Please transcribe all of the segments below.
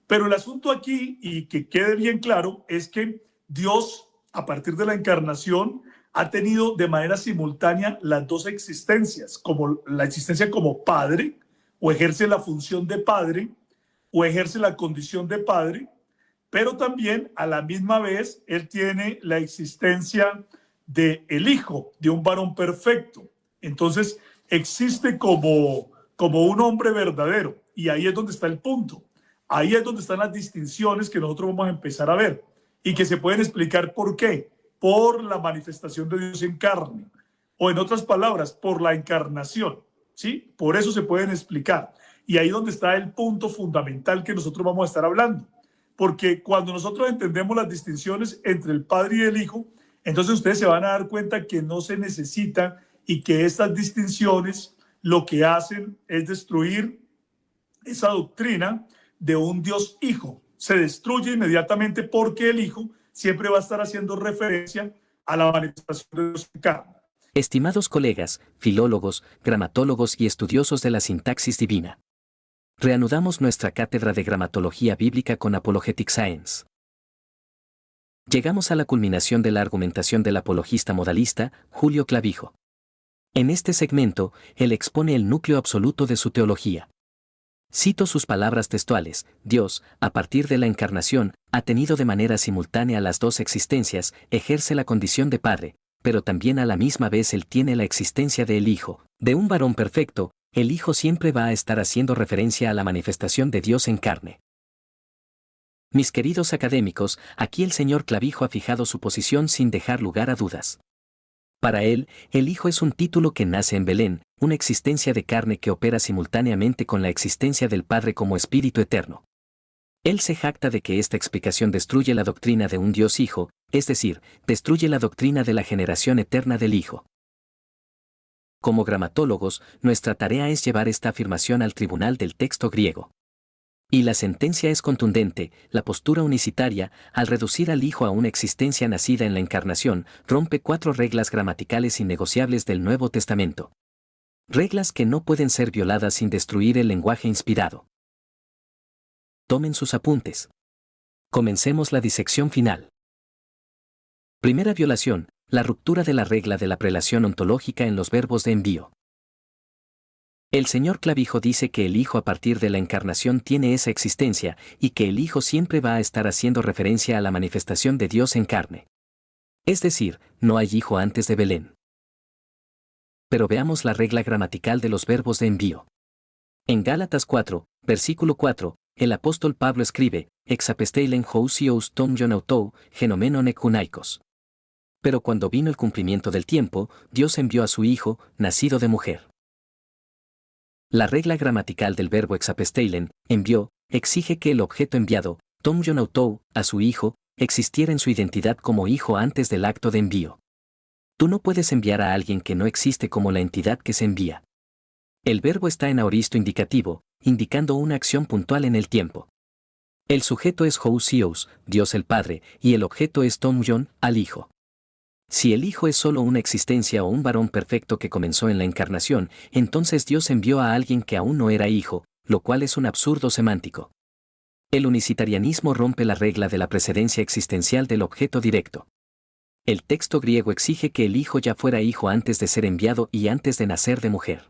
Pero el asunto aquí, y que quede bien claro, es que Dios, a partir de la encarnación, ha tenido de manera simultánea las dos existencias, como la existencia como padre, o ejerce la función de padre, o ejerce la condición de padre, pero también a la misma vez él tiene la existencia de el hijo, de un varón perfecto. Entonces existe como un hombre verdadero, y ahí es donde está el punto. Ahí es donde están las distinciones que nosotros vamos a empezar a ver y que se pueden explicar por qué. Por la manifestación de Dios en carne, o en otras palabras, por la encarnación, ¿sí? Por eso se pueden explicar. Y ahí es donde está el punto fundamental que nosotros vamos a estar hablando. Porque cuando nosotros entendemos las distinciones entre el Padre y el Hijo, entonces ustedes se van a dar cuenta que no se necesitan y que estas distinciones lo que hacen es destruir esa doctrina de un Dios Hijo. Se destruye inmediatamente porque el Hijo siempre va a estar haciendo referencia a la manifestación de Dios en carne. Estimados colegas, filólogos, gramatólogos y estudiosos de la sintaxis divina. Reanudamos nuestra cátedra de gramatología bíblica con Apologetic Science. Llegamos a la culminación de la argumentación del apologista modalista, Julio Clavijo. En este segmento, él expone el núcleo absoluto de su teología. Cito sus palabras textuales: Dios, a partir de la encarnación, ha tenido de manera simultánea las dos existencias, ejerce la condición de Padre, pero también a la misma vez él tiene la existencia del Hijo, de un varón perfecto. El Hijo siempre va a estar haciendo referencia a la manifestación de Dios en carne. Mis queridos académicos, aquí el señor Clavijo ha fijado su posición sin dejar lugar a dudas. Para él, el Hijo es un título que nace en Belén, una existencia de carne que opera simultáneamente con la existencia del Padre como Espíritu eterno. Él se jacta de que esta explicación destruye la doctrina de un Dios Hijo, es decir, destruye la doctrina de la generación eterna del Hijo. Como gramatólogos, nuestra tarea es llevar esta afirmación al tribunal del texto griego. Y la sentencia es contundente: la postura unicitaria, al reducir al Hijo a una existencia nacida en la encarnación, rompe 4 reglas gramaticales innegociables del Nuevo Testamento. Reglas que no pueden ser violadas sin destruir el lenguaje inspirado. Tomen sus apuntes. Comencemos la disección final. Primera violación: la ruptura de la regla de la prelación ontológica en los verbos de envío. El señor Clavijo dice que el Hijo a partir de la encarnación tiene esa existencia, y que el Hijo siempre va a estar haciendo referencia a la manifestación de Dios en carne. Es decir, no hay Hijo antes de Belén. Pero veamos la regla gramatical de los verbos de envío. En Gálatas 4, versículo 4, el apóstol Pablo escribe: Exapesteilen housios tom yonautou, genomenon ekunaikos. Pero cuando vino el cumplimiento del tiempo, Dios envió a su Hijo, nacido de mujer. La regla gramatical del verbo exapesteilen, envió, exige que el objeto enviado, tom yonautou, a su Hijo, existiera en su identidad como Hijo antes del acto de envío. Tú no puedes enviar a alguien que no existe como la entidad que se envía. El verbo está en aoristo indicativo, indicando una acción puntual en el tiempo. El sujeto es housios, Dios el Padre, y el objeto es tom yon, al Hijo. Si el Hijo es solo una existencia o un varón perfecto que comenzó en la encarnación, entonces Dios envió a alguien que aún no era Hijo, lo cual es un absurdo semántico. El unicitarianismo rompe la regla de la precedencia existencial del objeto directo. El texto griego exige que el Hijo ya fuera Hijo antes de ser enviado y antes de nacer de mujer.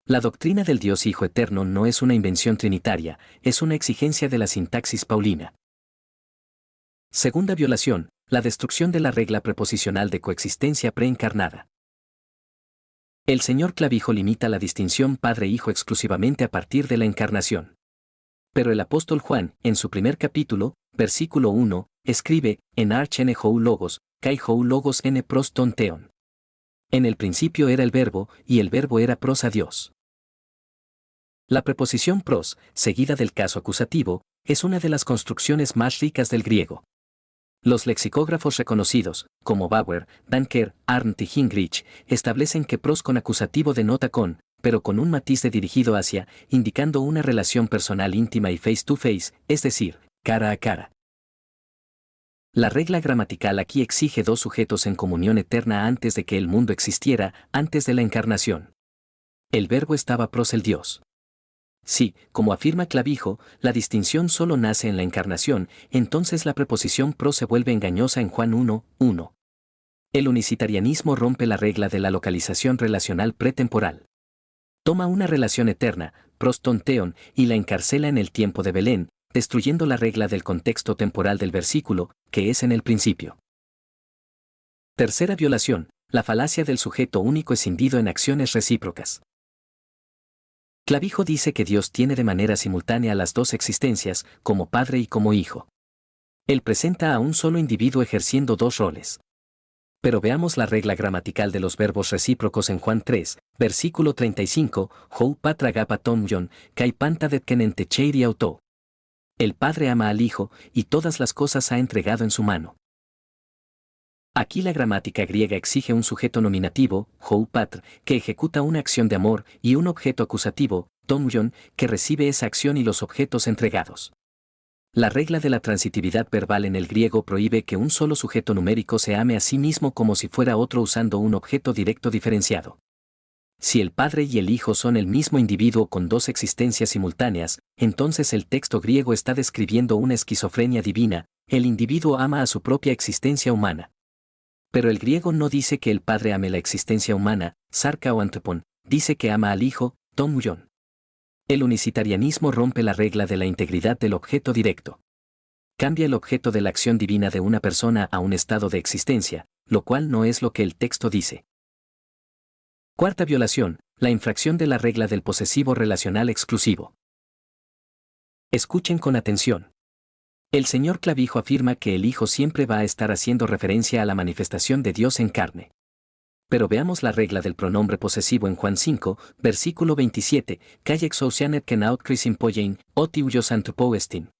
La doctrina del Dios Hijo eterno no es una invención trinitaria, es una exigencia de la sintaxis paulina. Segunda violación: la destrucción de la regla preposicional de coexistencia preencarnada. El señor Clavijo limita la distinción padre-hijo exclusivamente a partir de la encarnación. Pero el apóstol Juan, en su primer capítulo, versículo 1, escribe: en arch n hou logos, kai hou logos n pros ton theon. En el principio era el verbo, y el verbo era pros a Dios. La preposición pros, seguida del caso acusativo, es una de las construcciones más ricas del griego. Los lexicógrafos reconocidos, como Bauer, Danker, Arndt y Gingrich, establecen que pros con acusativo denota con, pero con un matiz de dirigido hacia, indicando una relación personal íntima y face to face, es decir, cara a cara. La regla gramatical aquí exige 2 sujetos en comunión eterna antes de que el mundo existiera, antes de la encarnación. El verbo estaba pros el Dios. Si, como afirma Clavijo, la distinción solo nace en la encarnación, entonces la preposición pro se vuelve engañosa en Juan 1:1. El unicitarianismo rompe la regla de la localización relacional pretemporal. Toma una relación eterna, proston theon, y la encarcela en el tiempo de Belén, destruyendo la regla del contexto temporal del versículo, que es en el principio. Tercera violación, la falacia del sujeto único escindido en acciones recíprocas. Clavijo dice que Dios tiene de manera simultánea las dos existencias, como Padre y como Hijo. Él presenta a un solo individuo ejerciendo dos roles. Pero veamos la regla gramatical de los verbos recíprocos en Juan 3, versículo 35, Hou patra agapa ton kai panta det kenente cheiri auto. El Padre ama al Hijo, y todas las cosas ha entregado en su mano. Aquí la gramática griega exige un sujeto nominativo, hou patr, que ejecuta una acción de amor, y un objeto acusativo, ton que recibe esa acción y los objetos entregados. La regla de la transitividad verbal en el griego prohíbe que un solo sujeto numérico se ame a sí mismo como si fuera otro usando un objeto directo diferenciado. Si el Padre y el Hijo son el mismo individuo con dos existencias simultáneas, entonces el texto griego está describiendo una esquizofrenia divina, el individuo ama a su propia existencia humana. Pero el griego no dice que el Padre ame la existencia humana, sarca o antropon, dice que ama al Hijo, ton. El unicitarianismo rompe la regla de la integridad del objeto directo. Cambia el objeto de la acción divina de una persona a un estado de existencia, lo cual no es lo que el texto dice. Cuarta violación, la infracción de la regla del posesivo relacional exclusivo. Escuchen con atención. El señor Clavijo afirma que el Hijo siempre va a estar haciendo referencia a la manifestación de Dios en carne. Pero veamos la regla del pronombre posesivo en Juan 5, versículo 27, calle exousianet kenaut crisim poyein, otiuyos antropoestin.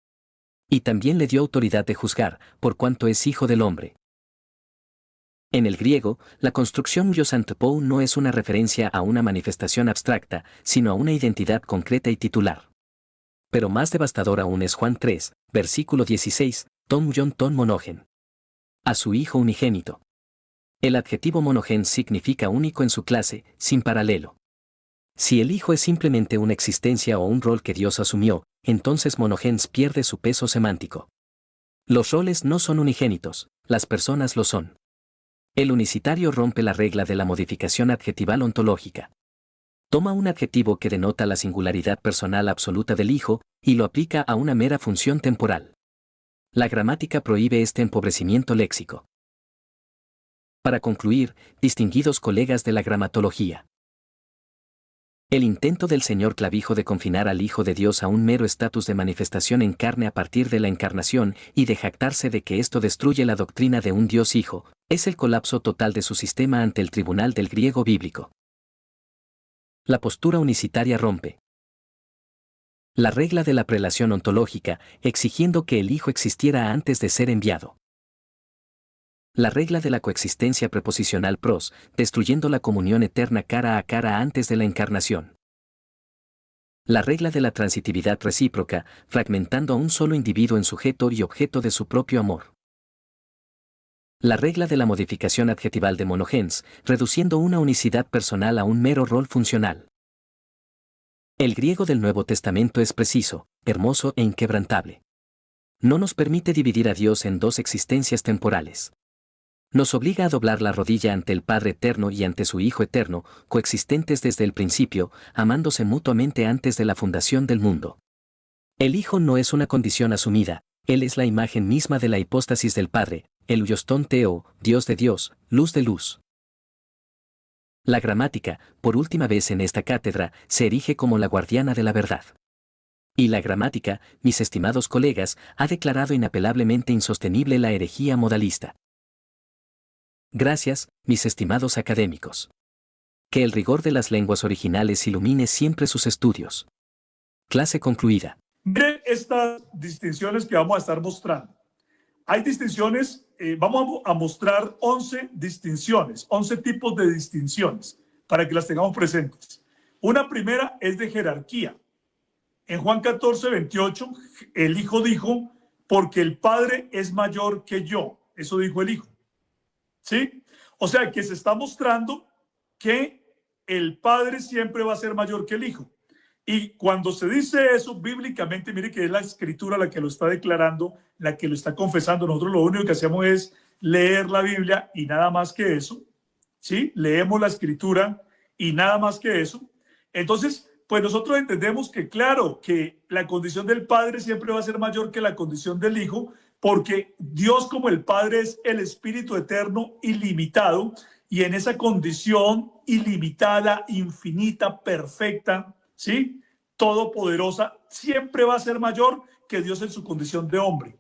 Y también le dio autoridad de juzgar, por cuanto es hijo del hombre. En el griego, la construcción ios antropou no es una referencia a una manifestación abstracta, sino a una identidad concreta y titular. Pero más devastador aún es Juan 3, versículo 16, ton monogen. A su Hijo unigénito. El adjetivo monogen significa único en su clase, sin paralelo. Si el Hijo es simplemente una existencia o un rol que Dios asumió, entonces monogens pierde su peso semántico. Los roles no son unigénitos, las personas lo son. El unicitario rompe la regla de la modificación adjetival ontológica. Toma un adjetivo que denota la singularidad personal absoluta del Hijo, y lo aplica a una mera función temporal. La gramática prohíbe este empobrecimiento léxico. Para concluir, distinguidos colegas de la gramatología. El intento del señor Clavijo de confinar al Hijo de Dios a un mero estatus de manifestación en carne a partir de la encarnación y de jactarse de que esto destruye la doctrina de un Dios Hijo, es el colapso total de su sistema ante el tribunal del griego bíblico. La postura unicitaria rompe la regla de la prelación ontológica, exigiendo que el Hijo existiera antes de ser enviado. La regla de la coexistencia preposicional pros, destruyendo la comunión eterna cara a cara antes de la encarnación. La regla de la transitividad recíproca, fragmentando a un solo individuo en sujeto y objeto de su propio amor. La regla de la modificación adjetival de monogens, reduciendo una unicidad personal a un mero rol funcional. El griego del Nuevo Testamento es preciso, hermoso e inquebrantable. No nos permite dividir a Dios en dos existencias temporales. Nos obliga a doblar la rodilla ante el Padre eterno y ante su Hijo eterno, coexistentes desde el principio, amándose mutuamente antes de la fundación del mundo. El Hijo no es una condición asumida, Él es la imagen misma de la hipóstasis del Padre, el Uyostón Teo, Dios de Dios, luz de luz. La gramática, por última vez en esta cátedra, se erige como la guardiana de la verdad. Y la gramática, mis estimados colegas, ha declarado inapelablemente insostenible la herejía modalista. Gracias, mis estimados académicos. Que el rigor de las lenguas originales ilumine siempre sus estudios. Clase concluida. Miren estas distinciones que vamos a estar mostrando. Hay distinciones, vamos a mostrar 11 distinciones, 11 tipos de distinciones, para que las tengamos presentes. Una primera es de jerarquía. En Juan 14, 28, el Hijo dijo, porque el Padre es mayor que yo. Eso dijo el Hijo. ¿Sí? O sea, que se está mostrando que el Padre siempre va a ser mayor que el Hijo. Y cuando se dice eso bíblicamente, mire que es la escritura la que lo está declarando, la que lo está confesando. Nosotros lo único que hacemos es leer la Biblia y nada más que eso, ¿sí? Leemos la escritura y nada más que eso. Entonces, pues nosotros entendemos que, claro, que la condición del Padre siempre va a ser mayor que la condición del Hijo, porque Dios como el Padre es el Espíritu eterno ilimitado, y en esa condición ilimitada, infinita, perfecta, ¿sí? Todopoderosa, siempre va a ser mayor que Dios en su condición de hombre,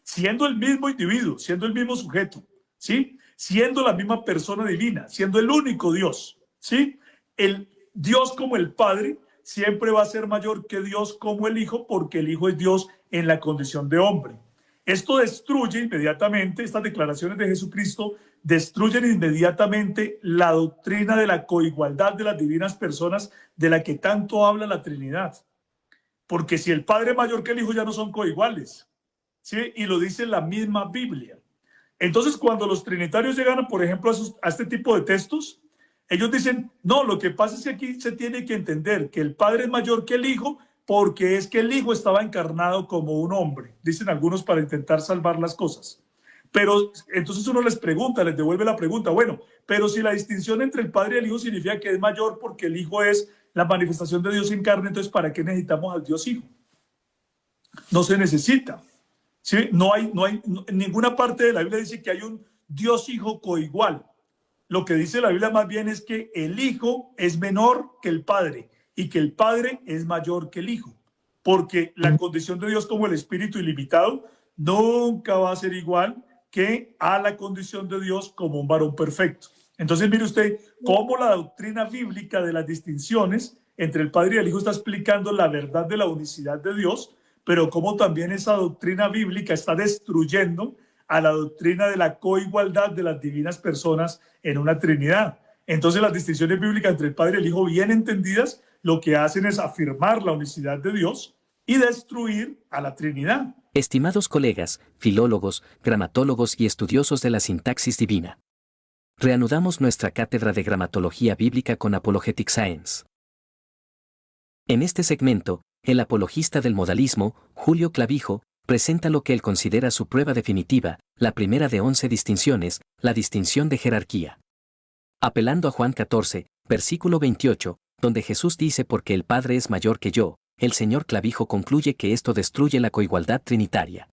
siendo el mismo individuo, siendo el mismo sujeto, ¿sí? Siendo la misma persona divina, siendo el único Dios, ¿sí? El Dios como el Padre siempre va a ser mayor que Dios como el Hijo, porque el Hijo es Dios en la condición de hombre. Esto destruye inmediatamente, estas declaraciones de Jesucristo destruyen inmediatamente la doctrina de la coigualdad de las divinas personas de la que tanto habla la Trinidad. Porque si el Padre es mayor que el Hijo, ya no son coiguales, ¿sí? Y lo dice la misma Biblia. Entonces, cuando los trinitarios llegan, por ejemplo, a este tipo de textos, ellos dicen, no, lo que pasa es que aquí se tiene que entender que el Padre es mayor que el Hijo porque es que el Hijo estaba encarnado como un hombre, dicen algunos para intentar salvar las cosas. Pero entonces uno les pregunta, les devuelve la pregunta, bueno, pero si la distinción entre el Padre y el Hijo significa que es mayor porque el Hijo es la manifestación de Dios en carne, entonces ¿para qué necesitamos al Dios Hijo? No se necesita. ¿Sí? En ninguna parte de la Biblia dice que hay un Dios Hijo coigual. Lo que dice la Biblia más bien es que el Hijo es menor que el Padre y que el Padre es mayor que el Hijo, porque la condición de Dios como el Espíritu ilimitado nunca va a ser igual que a la condición de Dios como un varón perfecto. Entonces mire usted cómo la doctrina bíblica de las distinciones entre el Padre y el Hijo está explicando la verdad de la unicidad de Dios, pero cómo también esa doctrina bíblica está destruyendo a la doctrina de la coigualdad de las divinas personas en una Trinidad. Entonces las distinciones bíblicas entre el Padre y el Hijo, bien entendidas, lo que hacen es afirmar la unicidad de Dios y destruir a la Trinidad. Estimados colegas, filólogos, gramatólogos y estudiosos de la sintaxis divina. Reanudamos nuestra cátedra de gramatología bíblica con Apologetic Science. En este segmento, el apologista del modalismo, Julio Clavijo, presenta lo que él considera su prueba definitiva, la primera de 11 distinciones, la distinción de jerarquía. Apelando a Juan 14, versículo 28, donde Jesús dice porque el Padre es mayor que yo, el señor Clavijo concluye que esto destruye la coigualdad trinitaria.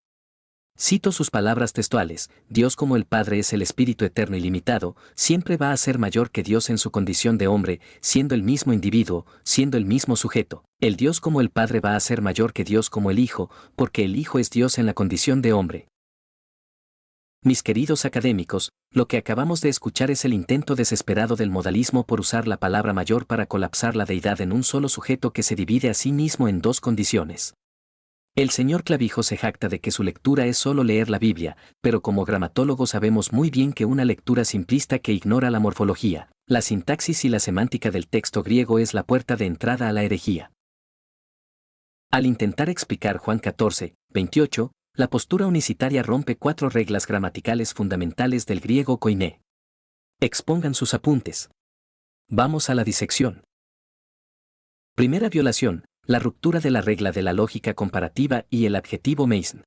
Cito sus palabras textuales: Dios como el Padre es el Espíritu eterno ilimitado, siempre va a ser mayor que Dios en su condición de hombre, siendo el mismo individuo, siendo el mismo sujeto. El Dios como el Padre va a ser mayor que Dios como el Hijo, porque el Hijo es Dios en la condición de hombre. Mis queridos académicos, lo que acabamos de escuchar es el intento desesperado del modalismo por usar la palabra mayor para colapsar la deidad en un solo sujeto que se divide a sí mismo en dos condiciones. El señor Clavijo se jacta de que su lectura es solo leer la Biblia, pero como gramatólogo sabemos muy bien que una lectura simplista que ignora la morfología, la sintaxis y la semántica del texto griego es la puerta de entrada a la herejía. Al intentar explicar Juan 14, 28, la postura unicitaria rompe 4 reglas gramaticales fundamentales del griego koiné. Expongan sus apuntes. Vamos a la disección. Primera violación: la ruptura de la regla de la lógica comparativa y el adjetivo meisn.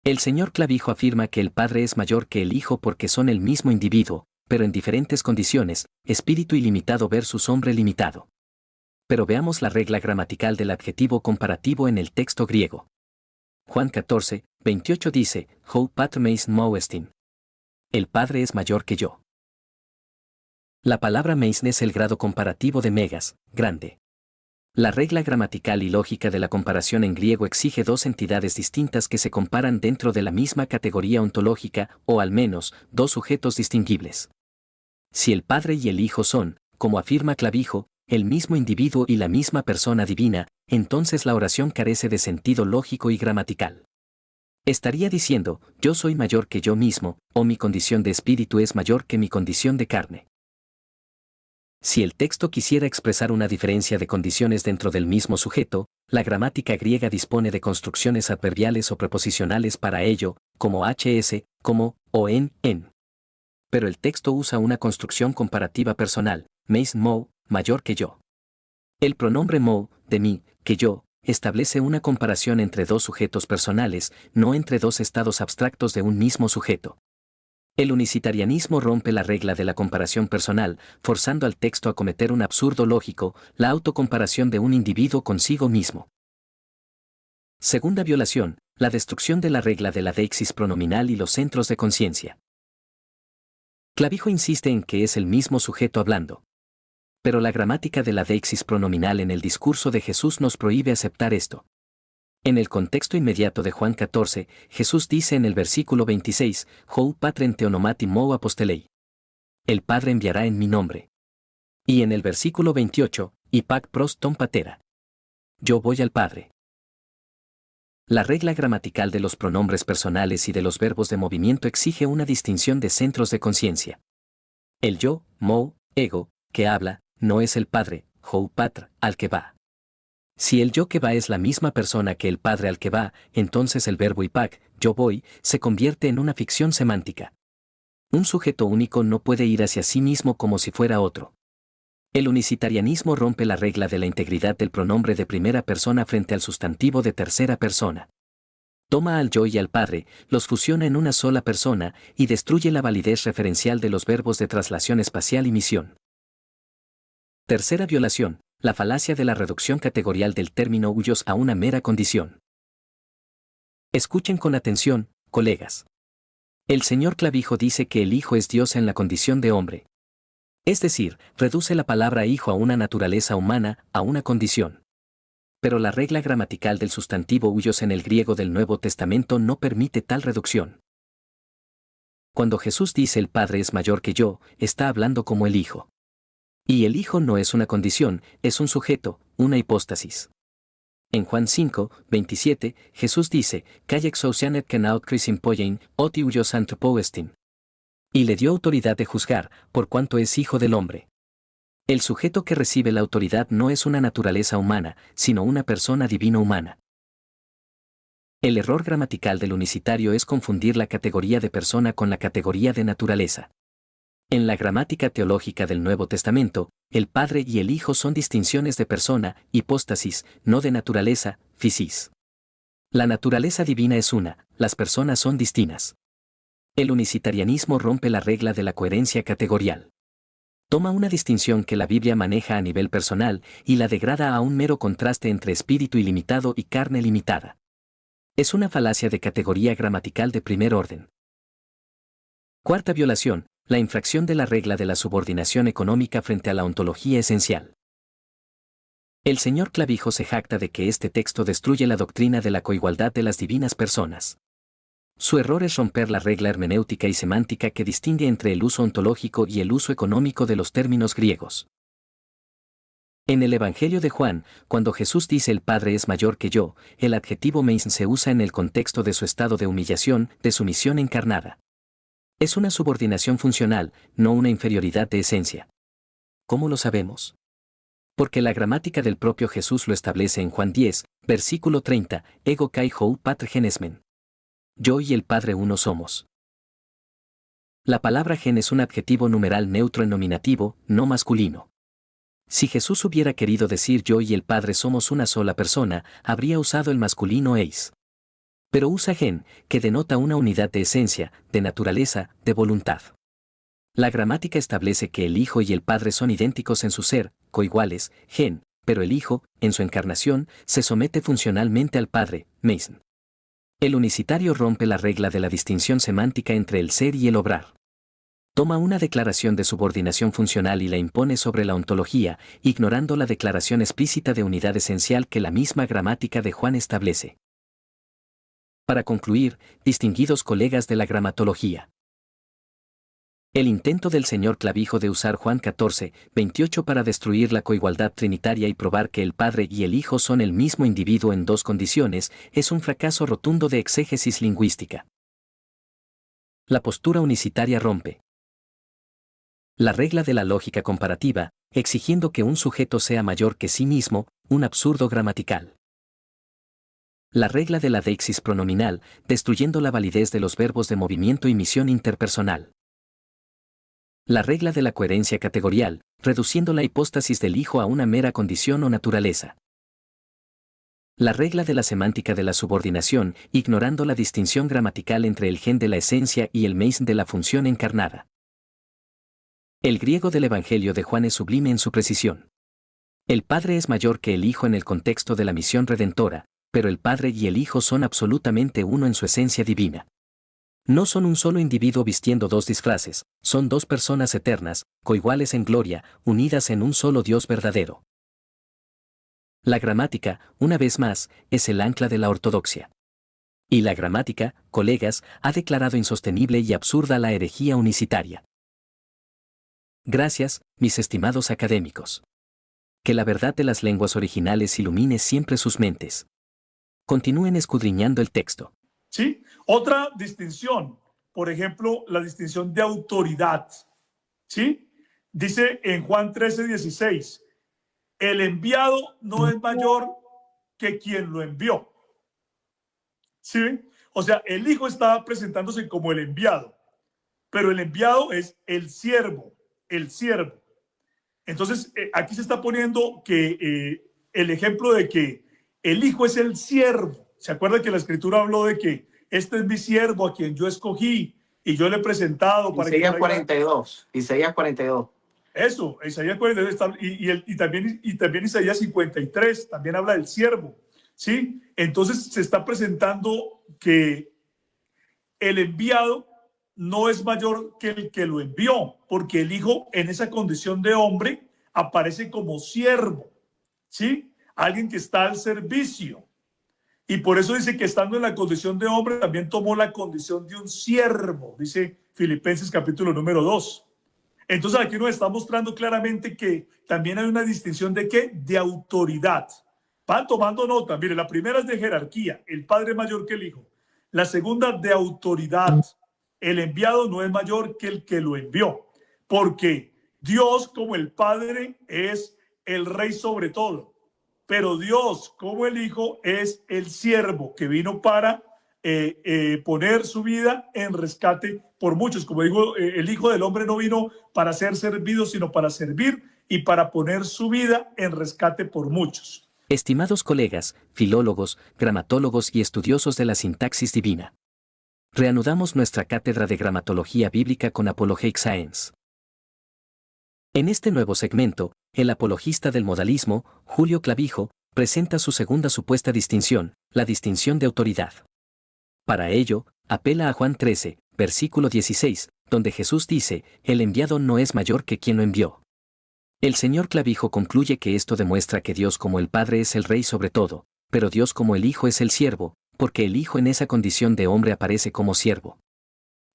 El señor Clavijo afirma que el Padre es mayor que el Hijo porque son el mismo individuo, pero en diferentes condiciones, espíritu ilimitado versus hombre limitado. Pero veamos la regla gramatical del adjetivo comparativo en el texto griego. Juan 14, 28 dice, Hou pat meis moestin. El Padre es mayor que yo. La palabra meisn es el grado comparativo de megas, grande. La regla gramatical y lógica de la comparación en griego exige dos entidades distintas que se comparan dentro de la misma categoría ontológica, o al menos, dos sujetos distinguibles. Si el Padre y el Hijo son, como afirma Clavijo, el mismo individuo y la misma persona divina, entonces la oración carece de sentido lógico y gramatical. Estaría diciendo, yo soy mayor que yo mismo, o mi condición de espíritu es mayor que mi condición de carne. Si el texto quisiera expresar una diferencia de condiciones dentro del mismo sujeto, la gramática griega dispone de construcciones adverbiales o preposicionales para ello, como hs, como, o en. Pero el texto usa una construcción comparativa personal, meis mo, mayor que yo. El pronombre mo, de mí, que yo, establece una comparación entre dos sujetos personales, no entre dos estados abstractos de un mismo sujeto. El unicitarianismo rompe la regla de la comparación personal, forzando al texto a cometer un absurdo lógico, la autocomparación de un individuo consigo mismo. Segunda violación, la destrucción de la regla de la deixis pronominal y los centros de conciencia. Clavijo insiste en que es el mismo sujeto hablando. Pero la gramática de la deixis pronominal en el discurso de Jesús nos prohíbe aceptar esto. En el contexto inmediato de Juan 14, Jesús dice en el versículo 26, Hou patrem theonomati mou apostelei. El Padre enviará en mi nombre. Y en el versículo 28, Ipac pros ton patera. Yo voy al Padre. La regla gramatical de los pronombres personales y de los verbos de movimiento exige una distinción de centros de conciencia. El yo, mou, ego, que habla, no es el Padre, Hou patra, al que va. Si el yo que va es la misma persona que el Padre al que va, entonces el verbo ipac, yo voy, se convierte en una ficción semántica. Un sujeto único no puede ir hacia sí mismo como si fuera otro. El unicitarianismo rompe la regla de la integridad del pronombre de primera persona frente al sustantivo de tercera persona. Toma al yo y al Padre, los fusiona en una sola persona y destruye la validez referencial de los verbos de traslación espacial y misión. Tercera violación, la falacia de la reducción categorial del término huyos a una mera condición. Escuchen con atención, colegas. El señor Clavijo dice que el Hijo es Dios en la condición de hombre. Es decir, reduce la palabra hijo a una naturaleza humana, a una condición. Pero la regla gramatical del sustantivo huyos en el griego del Nuevo Testamento no permite tal reducción. Cuando Jesús dice el Padre es mayor que yo, está hablando como el Hijo. Y el Hijo no es una condición, es un sujeto, una hipóstasis. En Juan 5, 27, Jesús dice, «Kai exousianet kenaut crisim poiein, oti huyos anthropoestin». Y le dio autoridad de juzgar, por cuanto es Hijo del Hombre. El sujeto que recibe la autoridad no es una naturaleza humana, sino una persona divino-humana. El error gramatical del unicitario es confundir la categoría de persona con la categoría de naturaleza. En la gramática teológica del Nuevo Testamento, el Padre y el Hijo son distinciones de persona, hipóstasis, no de naturaleza, physis. La naturaleza divina es una, las personas son distintas. El unicitarianismo rompe la regla de la coherencia categorial. Toma una distinción que la Biblia maneja a nivel personal y la degrada a un mero contraste entre espíritu ilimitado y carne limitada. Es una falacia de categoría gramatical de primer orden. Cuarta violación, la infracción de la regla de la subordinación económica frente a la ontología esencial. El señor Clavijo se jacta de que este texto destruye la doctrina de la coigualdad de las divinas personas. Su error es romper la regla hermenéutica y semántica que distingue entre el uso ontológico y el uso económico de los términos griegos. En el Evangelio de Juan, cuando Jesús dice el Padre es mayor que yo, el adjetivo meis se usa en el contexto de su estado de humillación, de su misión encarnada. Es una subordinación funcional, no una inferioridad de esencia. ¿Cómo lo sabemos? Porque la gramática del propio Jesús lo establece en Juan 10, versículo 30, ego kai hou patre genesmen. Yo y el Padre uno somos. La palabra gen es un adjetivo numeral neutro en nominativo, no masculino. Si Jesús hubiera querido decir yo y el Padre somos una sola persona, habría usado el masculino eis. Pero usa gen, que denota una unidad de esencia, de naturaleza, de voluntad. La gramática establece que el Hijo y el Padre son idénticos en su ser, coiguales, gen, pero el Hijo, en su encarnación, se somete funcionalmente al Padre, meisn. El unicitario rompe la regla de la distinción semántica entre el ser y el obrar. Toma una declaración de subordinación funcional y la impone sobre la ontología, ignorando la declaración explícita de unidad esencial que la misma gramática de Juan establece. Para concluir, distinguidos colegas de la gramatología. El intento del señor Clavijo de usar Juan 14, 28 para destruir la coigualdad trinitaria y probar que el Padre y el Hijo son el mismo individuo en dos condiciones, es un fracaso rotundo de exégesis lingüística. La postura unicitaria rompe la regla de la lógica comparativa, exigiendo que un sujeto sea mayor que sí mismo, un absurdo gramatical. La regla de la deixis pronominal, destruyendo la validez de los verbos de movimiento y misión interpersonal. La regla de la coherencia categorial, reduciendo la hipóstasis del Hijo a una mera condición o naturaleza. La regla de la semántica de la subordinación, ignorando la distinción gramatical entre el gen de la esencia y el meis de la función encarnada. El griego del Evangelio de Juan es sublime en su precisión. El Padre es mayor que el Hijo en el contexto de la misión redentora, pero el Padre y el Hijo son absolutamente uno en su esencia divina. No son un solo individuo vistiendo dos disfraces, son dos personas eternas, coiguales en gloria, unidas en un solo Dios verdadero. La gramática, una vez más, es el ancla de la ortodoxia. Y la gramática, colegas, ha declarado insostenible y absurda la herejía unicitaria. Gracias, mis estimados académicos. Que la verdad de las lenguas originales ilumine siempre sus mentes. Continúen escudriñando el texto. ¿Sí? Otra distinción, por ejemplo, la distinción de autoridad. ¿Sí? Dice en Juan 13:16, el enviado no es mayor que quien lo envió. ¿Sí? O sea, el Hijo estaba presentándose como el enviado, pero el enviado es el siervo, el siervo. Entonces, aquí se está poniendo que el ejemplo de que el Hijo es el siervo. ¿Se acuerda que la Escritura habló de que este es mi siervo a quien yo escogí y yo le he presentado para Isaías que... 42, Isaías 42. Eso, Isaías 42 y también Isaías 53 también habla del siervo, ¿sí? Entonces se está presentando que el enviado no es mayor que el que lo envió, porque el Hijo en esa condición de hombre aparece como siervo, ¿sí? Alguien que está al servicio. Y por eso dice que estando en la condición de hombre también tomó la condición de un siervo, dice Filipenses capítulo número 2. Entonces aquí nos está mostrando claramente que también hay una distinción de ¿qué? De autoridad. Van tomando nota. Mire, la primera es de jerarquía, el Padre es mayor que el Hijo. La segunda de autoridad. El enviado no es mayor que el que lo envió, porque Dios como el Padre es el Rey sobre todo, pero Dios como el Hijo es el siervo que vino para poner su vida en rescate por muchos. Como digo, el Hijo del Hombre no vino para ser servido, sino para servir y para poner su vida en rescate por muchos. Estimados colegas, filólogos, gramatólogos y estudiosos de la sintaxis divina. Reanudamos nuestra cátedra de gramatología bíblica con Apologetic Science. En este nuevo segmento, el apologista del modalismo, Julio Clavijo, presenta su segunda supuesta distinción, la distinción de autoridad. Para ello, apela a Juan 13, versículo 16, donde Jesús dice, el enviado no es mayor que quien lo envió. El señor Clavijo concluye que esto demuestra que Dios como el Padre es el Rey sobre todo, pero Dios como el Hijo es el siervo, porque el Hijo en esa condición de hombre aparece como siervo.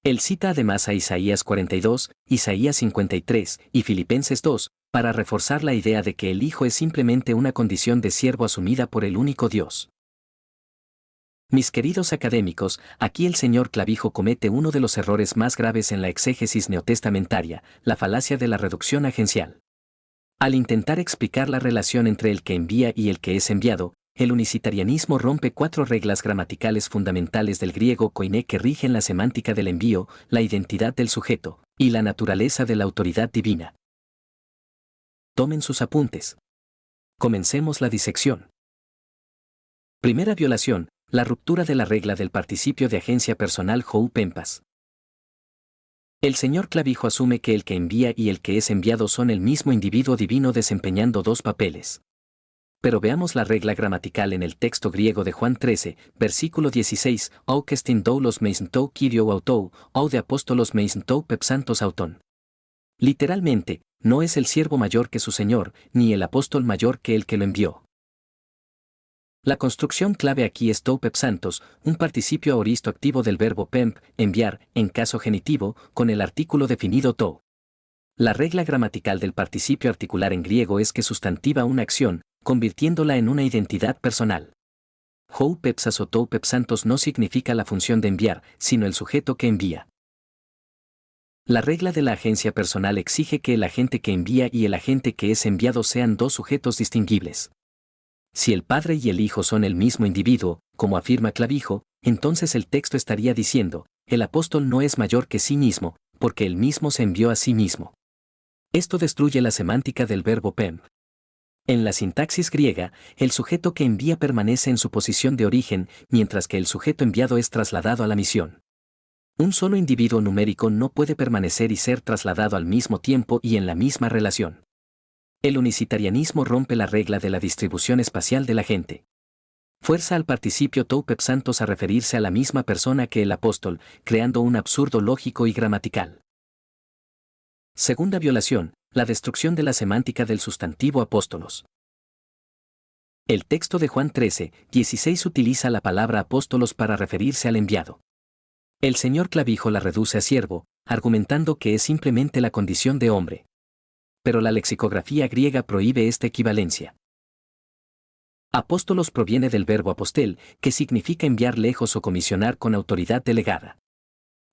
Él cita además a Isaías 42, Isaías 53 y Filipenses 2, para reforzar la idea de que el Hijo es simplemente una condición de siervo asumida por el único Dios. Mis queridos académicos, aquí el señor Clavijo comete uno de los errores más graves en la exégesis neotestamentaria, la falacia de la reducción agencial. Al intentar explicar la relación entre el que envía y el que es enviado, el unicitarianismo rompe 4 reglas gramaticales fundamentales del griego koiné que rigen la semántica del envío, la identidad del sujeto, y la naturaleza de la autoridad divina. Tomen sus apuntes. Comencemos la disección. Primera violación, la ruptura de la regla del participio de agencia personal hou pempas. El señor Clavijo asume que el que envía y el que es enviado son el mismo individuo divino desempeñando dos papeles. Pero veamos la regla gramatical en el texto griego de Juan 13, versículo 16, «Ou kestin doulos meisntou kirio autou, ou de apóstolos meisntou pepsantos auton». Literalmente, no es el siervo mayor que su señor, ni el apóstol mayor que el que lo envió. La construcción clave aquí es tou pepsantos, un participio aoristo activo del verbo pemp, enviar, en caso genitivo, con el artículo definido tou. La regla gramatical del participio articular en griego es que sustantiva una acción, convirtiéndola en una identidad personal. Hou pepsas o tou pepsantos no significa la función de enviar, sino el sujeto que envía. La regla de la agencia personal exige que el agente que envía y el agente que es enviado sean dos sujetos distinguibles. Si el Padre y el Hijo son el mismo individuo, como afirma Clavijo, entonces el texto estaría diciendo, el apóstol no es mayor que sí mismo, porque él mismo se envió a sí mismo. Esto destruye la semántica del verbo pem. En la sintaxis griega, el sujeto que envía permanece en su posición de origen, mientras que el sujeto enviado es trasladado a la misión. Un solo individuo numérico no puede permanecer y ser trasladado al mismo tiempo y en la misma relación. El unicitarianismo rompe la regla de la distribución espacial del agente. Fuerza al participio tou pepsantos a referirse a la misma persona que el apóstol, creando un absurdo lógico y gramatical. Segunda violación, la destrucción de la semántica del sustantivo apóstolos. El texto de Juan 13:16 utiliza la palabra apóstolos para referirse al enviado. El señor Clavijo la reduce a siervo, argumentando que es simplemente la condición de hombre. Pero la lexicografía griega prohíbe esta equivalencia. Apóstolos proviene del verbo apostel, que significa enviar lejos o comisionar con autoridad delegada.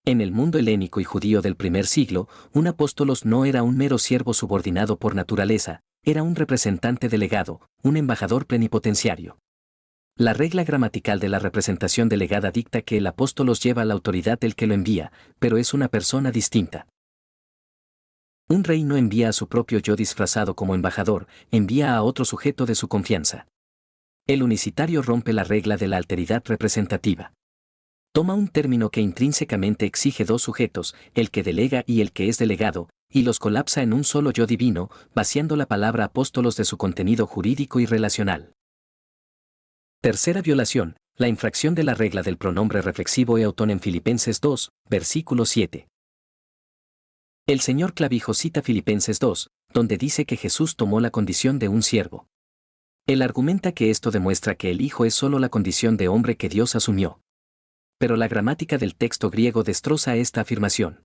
En el mundo helénico y judío del primer siglo, un apóstolos no era un mero siervo subordinado por naturaleza, era un representante delegado, un embajador plenipotenciario. La regla gramatical de la representación delegada dicta que el apóstolos lleva la autoridad del que lo envía, pero es una persona distinta. Un rey no envía a su propio yo disfrazado como embajador, envía a otro sujeto de su confianza. El unicitario rompe la regla de la alteridad representativa. Toma un término que intrínsecamente exige dos sujetos, el que delega y el que es delegado, y los colapsa en un solo yo divino, vaciando la palabra apóstolos de su contenido jurídico y relacional. Tercera violación, la infracción de la regla del pronombre reflexivo eutón en Filipenses 2, versículo 7. El señor Clavijo cita Filipenses 2, donde dice que Jesús tomó la condición de un siervo. Él argumenta que esto demuestra que el Hijo es solo la condición de hombre que Dios asumió. Pero la gramática del texto griego destroza esta afirmación.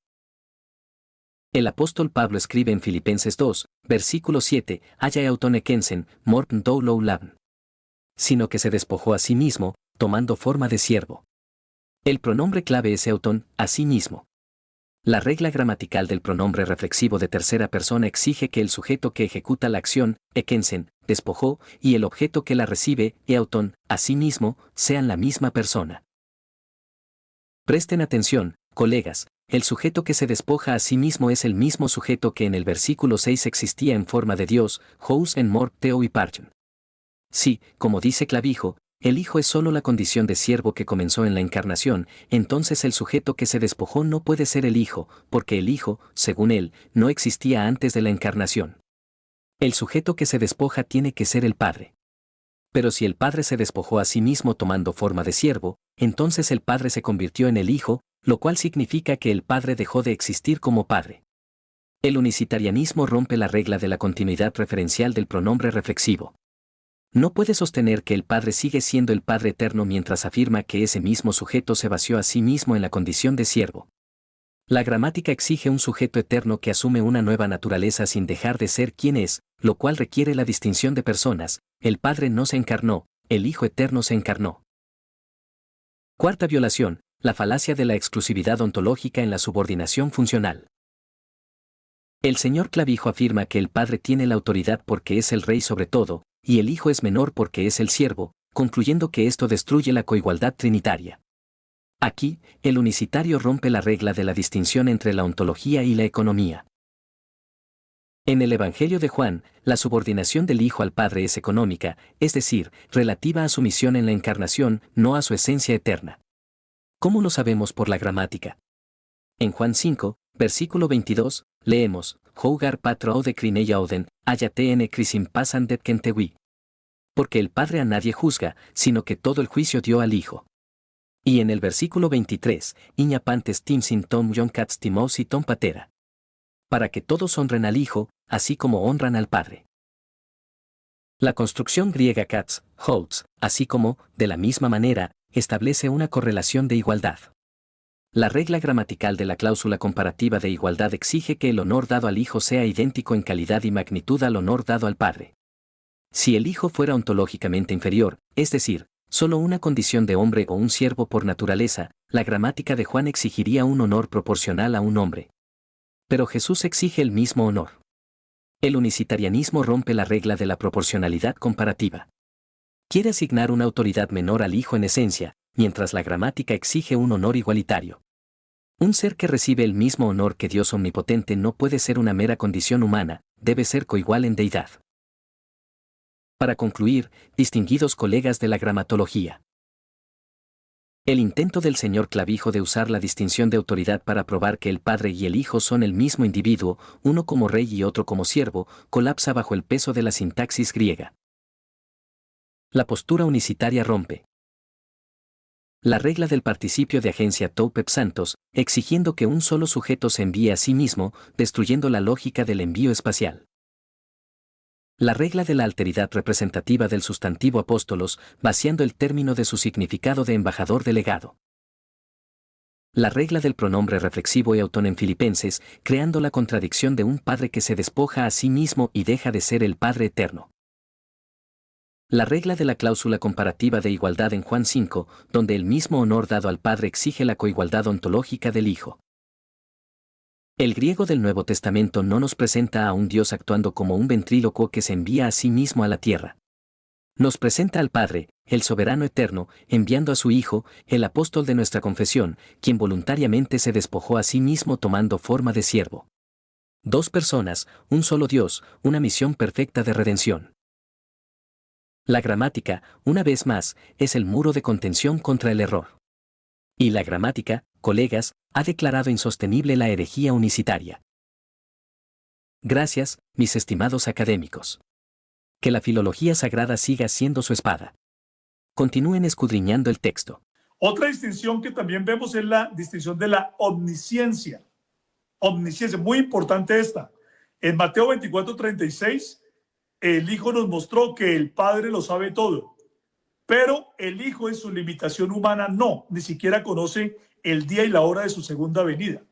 El apóstol Pablo escribe en Filipenses 2, versículo 7, «Haya eutonekensen, morten dou lou labn», sino que se despojó a sí mismo, tomando forma de siervo. El pronombre clave es euton, a sí mismo. La regla gramatical del pronombre reflexivo de tercera persona exige que el sujeto que ejecuta la acción, ekensen, despojó, y el objeto que la recibe, euton, a sí mismo, sean la misma persona. Presten atención, colegas, el sujeto que se despoja a sí mismo es el mismo sujeto que en el versículo 6 existía en forma de Dios, Hous en mor teo y parchon. Sí, como dice Clavijo, el Hijo es solo la condición de siervo que comenzó en la encarnación, entonces el sujeto que se despojó no puede ser el Hijo, porque el Hijo, según él, no existía antes de la encarnación. El sujeto que se despoja tiene que ser el Padre. Pero si el Padre se despojó a sí mismo tomando forma de siervo, entonces el Padre se convirtió en el Hijo, lo cual significa que el Padre dejó de existir como Padre. El unicitarianismo rompe la regla de la continuidad referencial del pronombre reflexivo. No puede sostener que el Padre sigue siendo el Padre eterno mientras afirma que ese mismo sujeto se vació a sí mismo en la condición de siervo. La gramática exige un sujeto eterno que asume una nueva naturaleza sin dejar de ser quien es, lo cual requiere la distinción de personas. El Padre no se encarnó, el Hijo eterno se encarnó. Cuarta violación, la falacia de la exclusividad ontológica en la subordinación funcional. El señor Clavijo afirma que el Padre tiene la autoridad porque es el Rey sobre todo, y el Hijo es menor porque es el siervo, concluyendo que esto destruye la coigualdad trinitaria. Aquí, el unicitario rompe la regla de la distinción entre la ontología y la economía. En el Evangelio de Juan, la subordinación del Hijo al Padre es económica, es decir, relativa a su misión en la encarnación, no a su esencia eterna. ¿Cómo lo sabemos por la gramática? En Juan 5, versículo 22, leemos, «Hougar patro de crineia oden, ayate en crisim pasan det kentewi». Porque el Padre a nadie juzga, sino que todo el juicio dio al Hijo. Y en el versículo 23, «Iña pantes tim sin tom yon cats timos y tom patera». Para que todos honren al Hijo, así como honran al Padre. La construcción griega cats, holds, así como, de la misma manera, establece una correlación de igualdad. La regla gramatical de la cláusula comparativa de igualdad exige que el honor dado al Hijo sea idéntico en calidad y magnitud al honor dado al Padre. Si el Hijo fuera ontológicamente inferior, es decir, solo una condición de hombre o un siervo por naturaleza, la gramática de Juan exigiría un honor proporcional a un hombre. Pero Jesús exige el mismo honor. El unicitarianismo rompe la regla de la proporcionalidad comparativa. Quiere asignar una autoridad menor al Hijo en esencia, mientras la gramática exige un honor igualitario. Un ser que recibe el mismo honor que Dios omnipotente no puede ser una mera condición humana, debe ser coigual en deidad. Para concluir, distinguidos colegas de la gramatología. El intento del señor Clavijo de usar la distinción de autoridad para probar que el Padre y el Hijo son el mismo individuo, uno como rey y otro como siervo, colapsa bajo el peso de la sintaxis griega. La postura unicitaria rompe la regla del participio de agencia tou pepsantos, exigiendo que un solo sujeto se envíe a sí mismo, destruyendo la lógica del envío espacial. La regla de la alteridad representativa del sustantivo apóstolos, vaciando el término de su significado de embajador delegado. La regla del pronombre reflexivo eutón en Filipenses, creando la contradicción de un Padre que se despoja a sí mismo y deja de ser el Padre eterno. La regla de la cláusula comparativa de igualdad en Juan 5, donde el mismo honor dado al Padre exige la coigualdad ontológica del Hijo. El griego del Nuevo Testamento no nos presenta a un Dios actuando como un ventrílocuo que se envía a sí mismo a la tierra. Nos presenta al Padre, el soberano eterno, enviando a su Hijo, el apóstol de nuestra confesión, quien voluntariamente se despojó a sí mismo tomando forma de siervo. Dos personas, un solo Dios, una misión perfecta de redención. La gramática, una vez más, es el muro de contención contra el error. Y la gramática, colegas, ha declarado insostenible la herejía unicitaria. Gracias, mis estimados académicos. Que la filología sagrada siga siendo su espada. Continúen escudriñando el texto. Otra distinción que también vemos es la distinción de la omnisciencia. Omnisciencia, muy importante esta. En Mateo 24:36, el Hijo nos mostró que el Padre lo sabe todo, pero el Hijo en su limitación humana no, ni siquiera conoce el día y la hora de su segunda venida.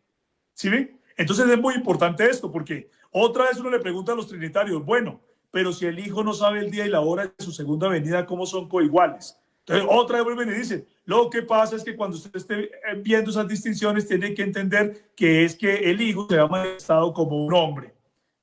¿Sí ven? Entonces es muy importante esto, porque otra vez uno le pregunta a los trinitarios, bueno, pero si el Hijo no sabe el día y la hora de su segunda venida, ¿cómo son coiguales? Entonces otra vez vuelven y dicen, lo que pasa es que cuando usted esté viendo esas distinciones, tiene que entender que es que el Hijo se ha manifestado como un hombre.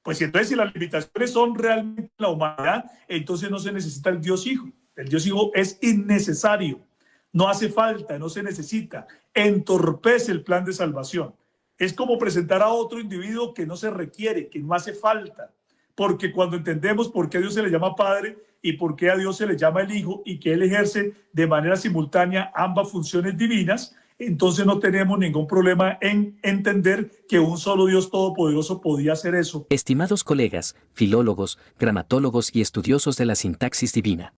Pues entonces si las limitaciones son realmente la humanidad, entonces no se necesita el Dios Hijo. El Dios Hijo es innecesario, no hace falta, no se necesita, entorpece el plan de salvación. Es como presentar a otro individuo que no se requiere, que no hace falta. Porque cuando entendemos por qué a Dios se le llama Padre y por qué a Dios se le llama el Hijo y que Él ejerce de manera simultánea ambas funciones divinas, entonces no tenemos ningún problema en entender que un solo Dios todopoderoso podía hacer eso. Estimados colegas, filólogos, gramatólogos y estudiosos de la sintaxis divina.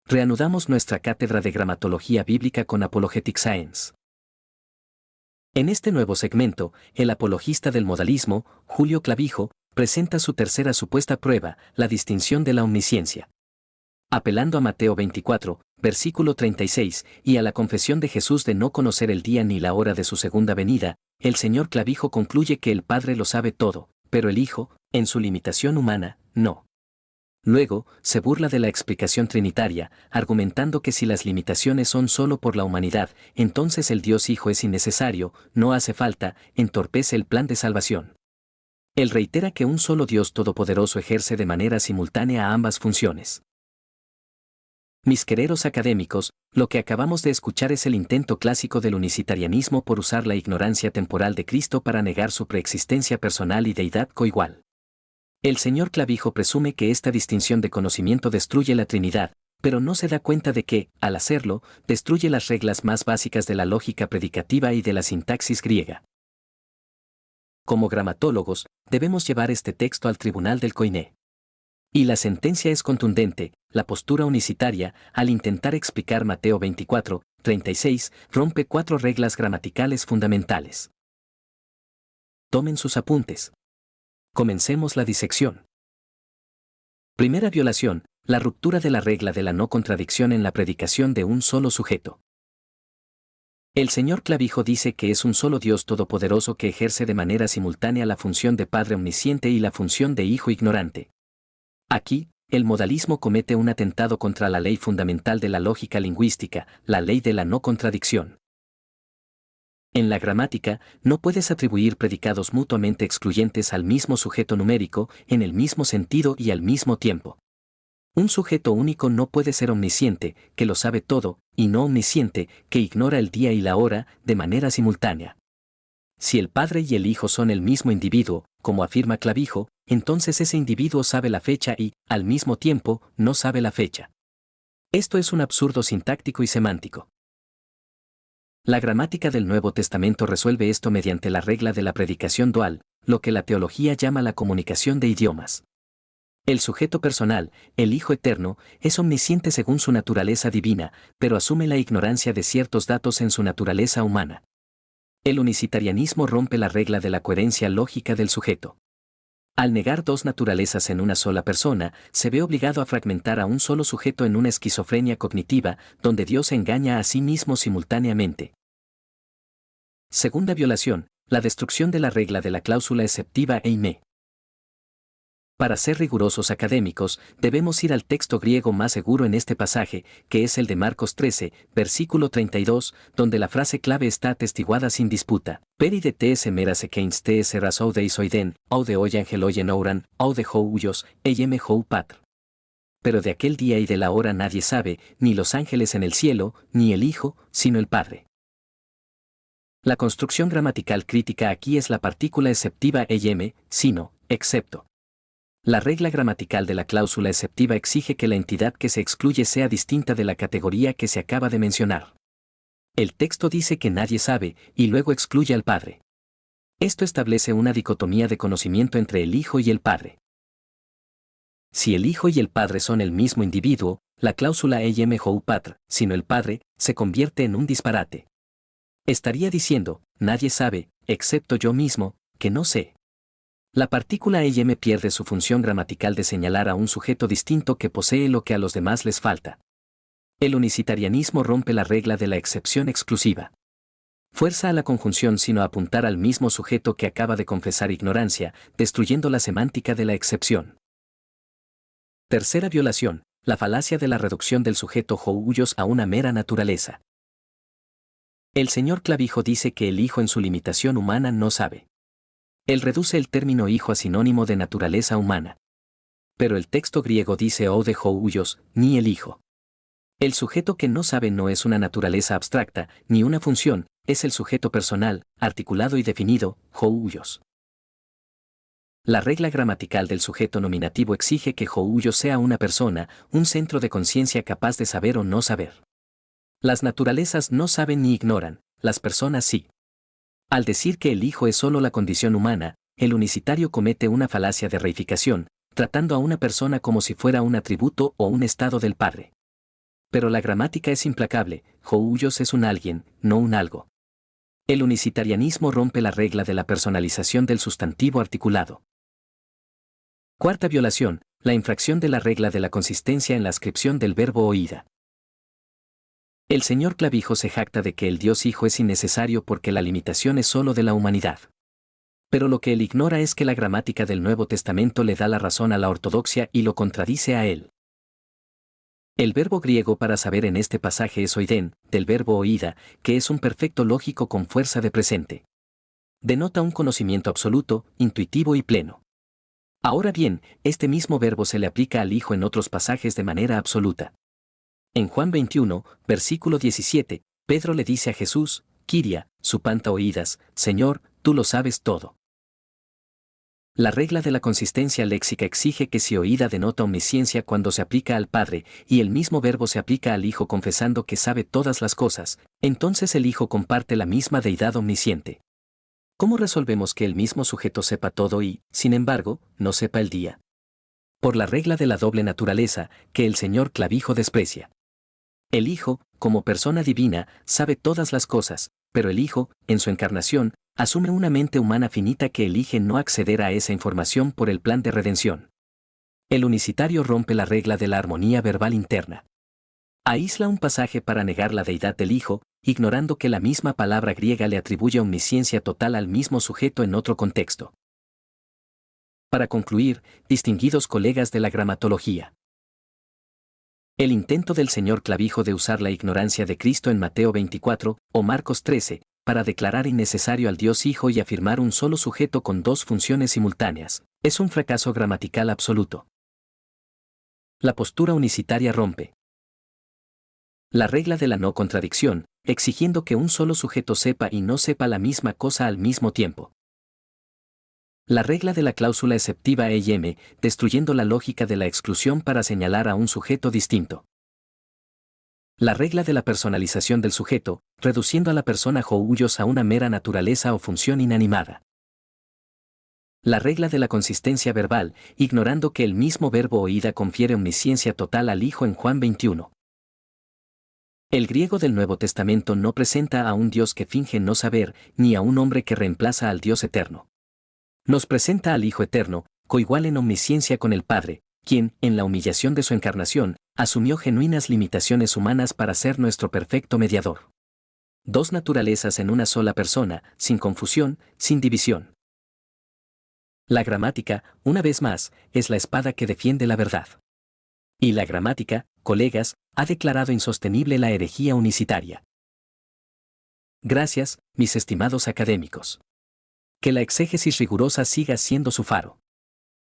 Reanudamos nuestra cátedra de gramatología bíblica con Apologetic Science. En este nuevo segmento, el apologista del modalismo, Julio Clavijo, presenta su tercera supuesta prueba, la distinción de la omnisciencia. Apelando a Mateo 24, versículo 36, y a la confesión de Jesús de no conocer el día ni la hora de su segunda venida, el señor Clavijo concluye que el Padre lo sabe todo, pero el Hijo, en su limitación humana, no. Luego, se burla de la explicación trinitaria, argumentando que si las limitaciones son solo por la humanidad, entonces el Dios Hijo es innecesario, no hace falta, entorpece el plan de salvación. Él reitera que un solo Dios todopoderoso ejerce de manera simultánea ambas funciones. Mis queridos académicos, lo que acabamos de escuchar es el intento clásico del unicitarianismo por usar la ignorancia temporal de Cristo para negar su preexistencia personal y deidad coigual. El señor Clavijo presume que esta distinción de conocimiento destruye la Trinidad, pero no se da cuenta de que, al hacerlo, destruye las reglas más básicas de la lógica predicativa y de la sintaxis griega. Como gramatólogos, debemos llevar este texto al tribunal del Koiné. Y la sentencia es contundente, la postura unicitaria, al intentar explicar Mateo 24, 36, rompe 4 reglas gramaticales fundamentales. Tomen sus apuntes. Comencemos la disección. Primera violación, la ruptura de la regla de la no contradicción en la predicación de un solo sujeto. El señor Clavijo dice que es un solo Dios todopoderoso que ejerce de manera simultánea la función de Padre omnisciente y la función de Hijo ignorante. Aquí, el modalismo comete un atentado contra la ley fundamental de la lógica lingüística, la ley de la no contradicción. En la gramática, no puedes atribuir predicados mutuamente excluyentes al mismo sujeto numérico, en el mismo sentido y al mismo tiempo. Un sujeto único no puede ser omnisciente, que lo sabe todo, y no omnisciente, que ignora el día y la hora, de manera simultánea. Si el Padre y el Hijo son el mismo individuo, como afirma Clavijo, entonces ese individuo sabe la fecha y, al mismo tiempo, no sabe la fecha. Esto es un absurdo sintáctico y semántico. La gramática del Nuevo Testamento resuelve esto mediante la regla de la predicación dual, lo que la teología llama la comunicación de idiomas. El sujeto personal, el Hijo Eterno, es omnisciente según su naturaleza divina, pero asume la ignorancia de ciertos datos en su naturaleza humana. El unicitarianismo rompe la regla de la coherencia lógica del sujeto. Al negar dos naturalezas en una sola persona, se ve obligado a fragmentar a un solo sujeto en una esquizofrenia cognitiva, donde Dios se engaña a sí mismo simultáneamente. Segunda violación, la destrucción de la regla de la cláusula exceptiva eime. Para ser rigurosos académicos, debemos ir al texto griego más seguro en este pasaje, que es el de Marcos 13, versículo 32, donde la frase clave está atestiguada sin disputa. Peri de tes emeras ekeins tes eras ou de isoiden, ou de hoy angeloyen ouran, ou de hou huyos, eyeme hou patr. Pero de aquel día y de la hora nadie sabe, ni los ángeles en el cielo, ni el Hijo, sino el Padre. La construcción gramatical crítica aquí es la partícula exceptiva eyeme, sino, excepto. La regla gramatical de la cláusula exceptiva exige que la entidad que se excluye sea distinta de la categoría que se acaba de mencionar. El texto dice que nadie sabe, y luego excluye al Padre. Esto establece una dicotomía de conocimiento entre el Hijo y el Padre. Si el Hijo y el Padre son el mismo individuo, la cláusula eyeme hou patr, sino el Padre, se convierte en un disparate. Estaría diciendo, nadie sabe, excepto yo mismo, que no sé. La partícula eyeme pierde su función gramatical de señalar a un sujeto distinto que posee lo que a los demás les falta. El unicitarianismo rompe la regla de la excepción exclusiva. Fuerza a la conjunción sino a apuntar al mismo sujeto que acaba de confesar ignorancia, destruyendo la semántica de la excepción. Tercera violación, la falacia de la reducción del sujeto houyos a una mera naturaleza. El señor Clavijo dice que el Hijo en su limitación humana no sabe. Él reduce el término hijo a sinónimo de naturaleza humana. Pero el texto griego dice ou de houyos, ni el Hijo. El sujeto que no sabe no es una naturaleza abstracta, ni una función, es el sujeto personal, articulado y definido, houyos. La regla gramatical del sujeto nominativo exige que houyos sea una persona, un centro de conciencia capaz de saber o no saber. Las naturalezas no saben ni ignoran, las personas sí. Al decir que el Hijo es solo la condición humana, el unicitario comete una falacia de reificación, tratando a una persona como si fuera un atributo o un estado del Padre. Pero la gramática es implacable, houyos es un alguien, no un algo. El unicitarianismo rompe la regla de la personalización del sustantivo articulado. Cuarta violación, la infracción de la regla de la consistencia en la ascripción del verbo oída. El señor Clavijo se jacta de que el Dios Hijo es innecesario porque la limitación es solo de la humanidad. Pero lo que él ignora es que la gramática del Nuevo Testamento le da la razón a la ortodoxia y lo contradice a él. El verbo griego para saber en este pasaje es oiden, del verbo oída, que es un perfecto lógico con fuerza de presente. Denota un conocimiento absoluto, intuitivo y pleno. Ahora bien, este mismo verbo se le aplica al Hijo en otros pasajes de manera absoluta. En Juan 21, versículo 17, Pedro le dice a Jesús, Kiria, supanta oídas, Señor, tú lo sabes todo. La regla de la consistencia léxica exige que si oída denota omnisciencia cuando se aplica al Padre, y el mismo verbo se aplica al Hijo confesando que sabe todas las cosas, entonces el Hijo comparte la misma deidad omnisciente. ¿Cómo resolvemos que el mismo sujeto sepa todo y, sin embargo, no sepa el día? Por la regla de la doble naturaleza, que el señor Clavijo desprecia. El Hijo, como persona divina, sabe todas las cosas, pero el Hijo, en su encarnación, asume una mente humana finita que elige no acceder a esa información por el plan de redención. El unicitario rompe la regla de la armonía verbal interna. Aísla un pasaje para negar la deidad del Hijo, ignorando que la misma palabra griega le atribuye omnisciencia total al mismo sujeto en otro contexto. Para concluir, distinguidos colegas de la gramatología. El intento del señor Clavijo de usar la ignorancia de Cristo en Mateo 24 o Marcos 13, para declarar innecesario al Dios Hijo y afirmar un solo sujeto con dos funciones simultáneas, es un fracaso gramatical absoluto. La postura unicitaria rompe La regla de la no contradicción, exigiendo que un solo sujeto sepa y no sepa la misma cosa al mismo tiempo. La regla de la cláusula exceptiva E&M, destruyendo la lógica de la exclusión para señalar a un sujeto distinto. La regla de la personalización del sujeto, reduciendo a la persona houyos a una mera naturaleza o función inanimada. La regla de la consistencia verbal, ignorando que el mismo verbo oída confiere omnisciencia total al Hijo en Juan 21. El griego del Nuevo Testamento no presenta a un Dios que finge no saber, ni a un hombre que reemplaza al Dios eterno. Nos presenta al Hijo eterno, coigual en omnisciencia con el Padre, quien, en la humillación de su encarnación, asumió genuinas limitaciones humanas para ser nuestro perfecto mediador. Dos naturalezas en una sola persona, sin confusión, sin división. La gramática, una vez más, es la espada que defiende la verdad. Y la gramática, colegas, ha declarado insostenible la herejía unicitaria. Gracias, mis estimados académicos. Que la exégesis rigurosa siga siendo su faro.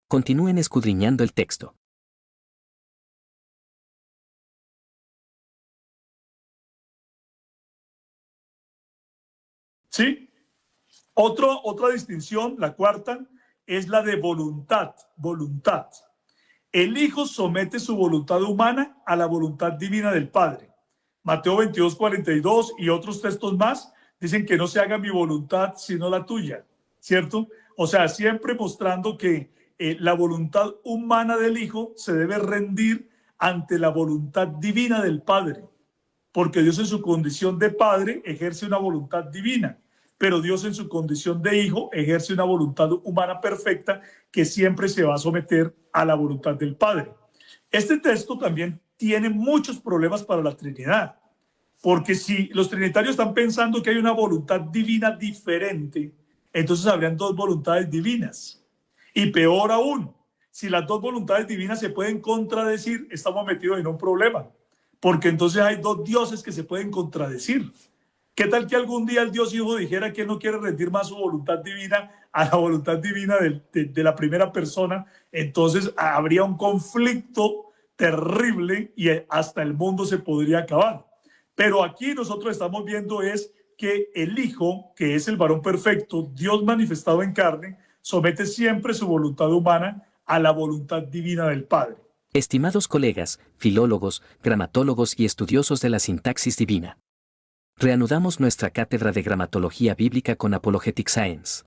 Continúen escudriñando el texto. ¿Sí? Otra distinción, la cuarta, es la de voluntad. Voluntad. El Hijo somete su voluntad humana a la voluntad divina del Padre. Mateo 22:42 y otros textos más dicen que no se haga mi voluntad sino la tuya, ¿cierto? O sea, siempre mostrando que la voluntad humana del Hijo se debe rendir ante la voluntad divina del Padre, porque Dios en su condición de Padre ejerce una voluntad divina, pero Dios en su condición de Hijo ejerce una voluntad humana perfecta que siempre se va a someter a la voluntad del Padre. Este texto también tiene muchos problemas para la Trinidad, porque si los trinitarios están pensando que hay una voluntad divina diferente, entonces habrían dos voluntades divinas. Y peor aún, si las dos voluntades divinas se pueden contradecir, estamos metidos en un problema, porque entonces hay dos dioses que se pueden contradecir. ¿Qué tal que algún día el Dios Hijo dijera que no quiere rendir más su voluntad divina a la voluntad divina de la primera persona? Entonces habría un conflicto terrible y hasta el mundo se podría acabar. Pero aquí nosotros estamos viendo es que el Hijo, que es el varón perfecto, Dios manifestado en carne, somete siempre su voluntad humana a la voluntad divina del Padre. Estimados colegas, filólogos, gramatólogos y estudiosos de la sintaxis divina. Reanudamos nuestra cátedra de gramatología bíblica con Apologetic Science.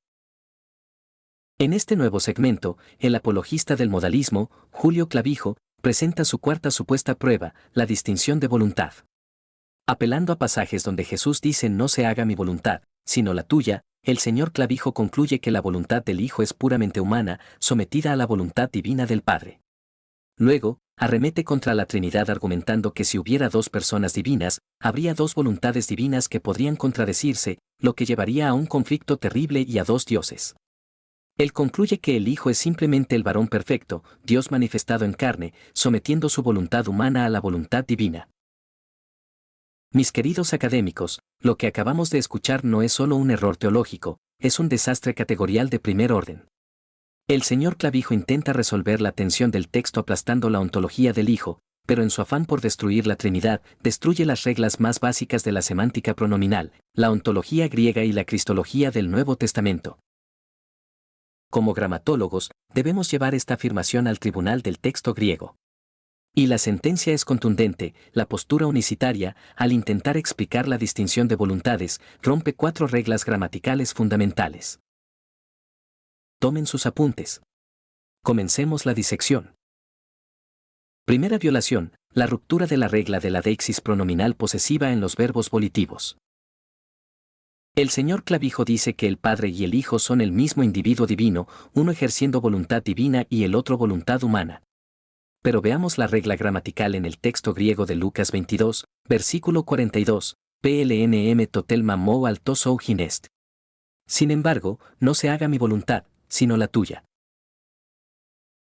En este nuevo segmento, el apologista del modalismo, Julio Clavijo, presenta su cuarta supuesta prueba, la distinción de voluntad. Apelando a pasajes donde Jesús dice no se haga mi voluntad, sino la tuya, el señor Clavijo concluye que la voluntad del Hijo es puramente humana, sometida a la voluntad divina del Padre. Luego, arremete contra la Trinidad argumentando que si hubiera dos personas divinas, habría dos voluntades divinas que podrían contradecirse, lo que llevaría a un conflicto terrible y a dos dioses. Él concluye que el Hijo es simplemente el varón perfecto, Dios manifestado en carne, sometiendo su voluntad humana a la voluntad divina. Mis queridos académicos, lo que acabamos de escuchar no es solo un error teológico, es un desastre categorial de primer orden. El señor Clavijo intenta resolver la tensión del texto aplastando la ontología del Hijo, pero en su afán por destruir la Trinidad, destruye las reglas más básicas de la semántica pronominal, la ontología griega y la cristología del Nuevo Testamento. Como gramatólogos, debemos llevar esta afirmación al tribunal del texto griego. Y la sentencia es contundente, la postura unicitaria, al intentar explicar la distinción de voluntades, rompe 4 reglas gramaticales fundamentales. Tomen sus apuntes. Comencemos la disección. Primera violación, la ruptura de la regla de la deixis pronominal posesiva en los verbos volitivos. El señor Clavijo dice que el Padre y el Hijo son el mismo individuo divino, uno ejerciendo voluntad divina y el otro voluntad humana. Pero veamos la regla gramatical en el texto griego de Lucas 22, versículo 42, plnm totelma mou alto sou ginest. Sin embargo, no se haga mi voluntad, sino la tuya.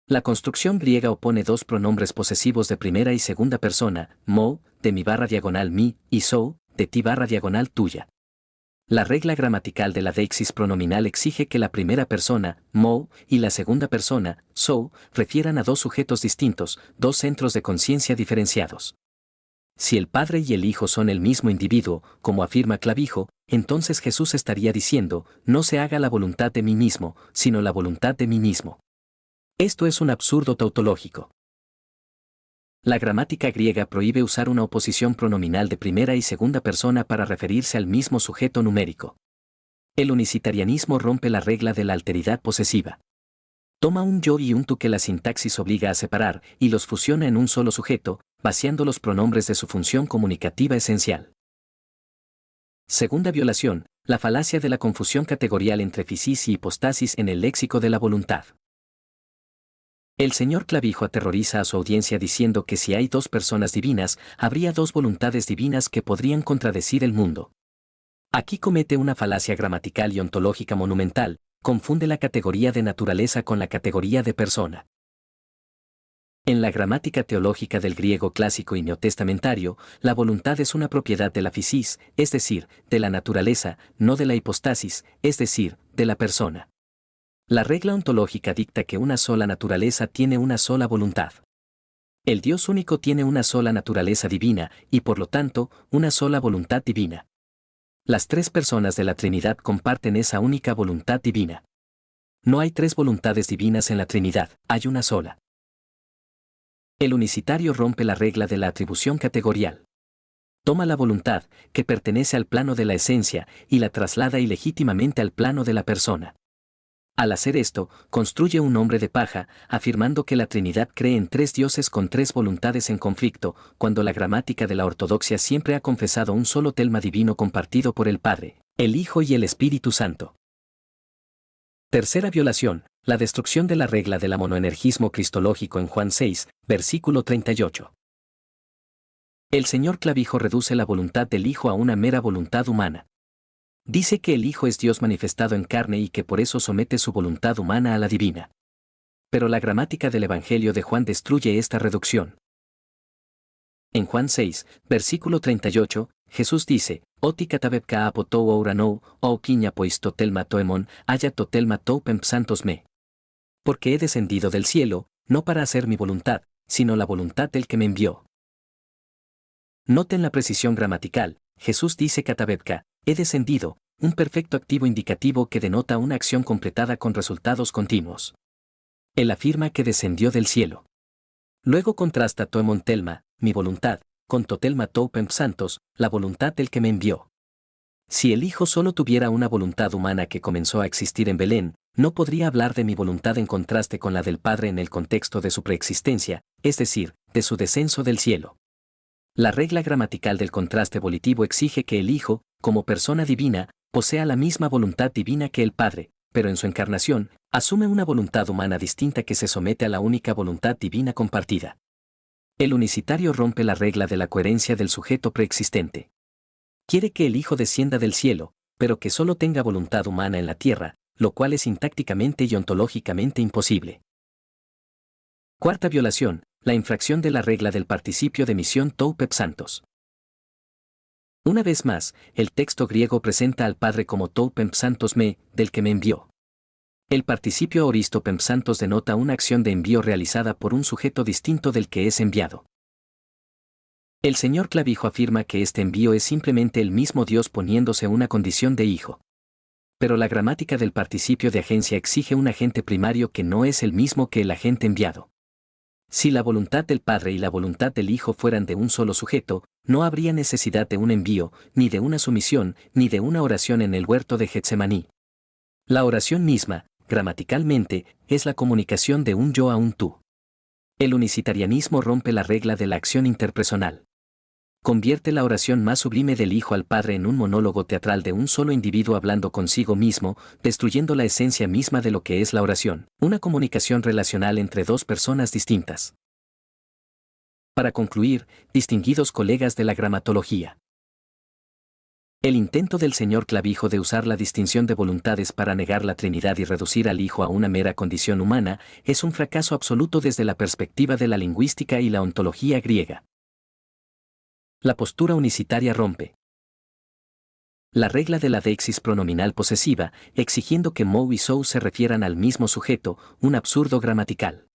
La construcción griega opone dos pronombres posesivos de primera y segunda persona, mou, de mi / mi, y sou, de ti / tuya. La regla gramatical de la deixis pronominal exige que la primera persona, mou, y la segunda persona, sou, refieran a dos sujetos distintos, dos centros de conciencia diferenciados. Si el Padre y el Hijo son el mismo individuo, como afirma Clavijo, entonces Jesús estaría diciendo, no se haga la voluntad de mí mismo, sino la voluntad de mí mismo. Esto es un absurdo tautológico. La gramática griega prohíbe usar una oposición pronominal de primera y segunda persona para referirse al mismo sujeto numérico. El unicitarianismo rompe la regla de la alteridad posesiva. Toma un yo y un tú que la sintaxis obliga a separar y los fusiona en un solo sujeto, vaciando los pronombres de su función comunicativa esencial. Segunda violación, la falacia de la confusión categorial entre fisis y hipostasis en el léxico de la voluntad. El señor Clavijo aterroriza a su audiencia diciendo que si hay dos personas divinas, habría dos voluntades divinas que podrían contradecir el mundo. Aquí comete una falacia gramatical y ontológica monumental, confunde la categoría de naturaleza con la categoría de persona. En la gramática teológica del griego clásico y neotestamentario, la voluntad es una propiedad de la fisis, es decir, de la naturaleza, no de la hipostasis, es decir, de la persona. La regla ontológica dicta que una sola naturaleza tiene una sola voluntad. El Dios único tiene una sola naturaleza divina y por lo tanto, una sola voluntad divina. Las tres personas de la Trinidad comparten esa única voluntad divina. No hay tres voluntades divinas en la Trinidad, hay una sola. El unicitario rompe la regla de la atribución categorial. Toma la voluntad, que pertenece al plano de la esencia, y la traslada ilegítimamente al plano de la persona. Al hacer esto, construye un hombre de paja, afirmando que la Trinidad cree en tres dioses con tres voluntades en conflicto, cuando la gramática de la ortodoxia siempre ha confesado un solo telma divino compartido por el Padre, el Hijo y el Espíritu Santo. Tercera violación, la destrucción de la regla del monoenergismo cristológico en Juan 6, versículo 38. El señor Clavijo reduce la voluntad del Hijo a una mera voluntad humana. Dice que el Hijo es Dios manifestado en carne y que por eso somete su voluntad humana a la divina. Pero la gramática del Evangelio de Juan destruye esta reducción. En Juan 6, versículo 38, Jesús dice, Oti katabebka apotou ouranou, o kiña pois totel matoemon, haya totel matou pempsantos me. Porque he descendido del cielo, no para hacer mi voluntad, sino la voluntad del que me envió. Noten la precisión gramatical, Jesús dice katabebka, he descendido, un perfecto activo indicativo que denota una acción completada con resultados continuos. Él afirma que descendió del cielo. Luego contrasta toemon telma, mi voluntad, con totelma tou pempsantos, la voluntad del que me envió. Si el Hijo solo tuviera una voluntad humana que comenzó a existir en Belén, no podría hablar de mi voluntad en contraste con la del Padre en el contexto de su preexistencia, es decir, de su descenso del cielo. La regla gramatical del contraste volitivo exige que el Hijo, como persona divina, posea la misma voluntad divina que el Padre, pero en su encarnación, asume una voluntad humana distinta que se somete a la única voluntad divina compartida. El unicitario rompe la regla de la coherencia del sujeto preexistente. Quiere que el Hijo descienda del cielo, pero que solo tenga voluntad humana en la tierra, lo cual es sintácticamente y ontológicamente imposible. Cuarta violación, la infracción de la regla del participio de misión tou pempsantos. Una vez más, el texto griego presenta al Padre como tou pempsantos me, del que me envió. El participio aoristo pempsantos denota una acción de envío realizada por un sujeto distinto del que es enviado. El señor Clavijo afirma que este envío es simplemente el mismo Dios poniéndose una condición de hijo. Pero la gramática del participio de agencia exige un agente primario que no es el mismo que el agente enviado. Si la voluntad del Padre y la voluntad del Hijo fueran de un solo sujeto, no habría necesidad de un envío, ni de una sumisión, ni de una oración en el huerto de Getsemaní. La oración misma, gramaticalmente, es la comunicación de un yo a un tú. El unicitarianismo rompe la regla de la acción interpersonal. Convierte la oración más sublime del Hijo al Padre en un monólogo teatral de un solo individuo hablando consigo mismo, destruyendo la esencia misma de lo que es la oración, una comunicación relacional entre dos personas distintas. Para concluir, distinguidos colegas de la gramatología. El intento del señor Clavijo de usar la distinción de voluntades para negar la Trinidad y reducir al Hijo a una mera condición humana es un fracaso absoluto desde la perspectiva de la lingüística y la ontología griega. La postura unicitaria rompe la regla de la deixis pronominal posesiva, exigiendo que mou y sou se refieran al mismo sujeto, un absurdo gramatical.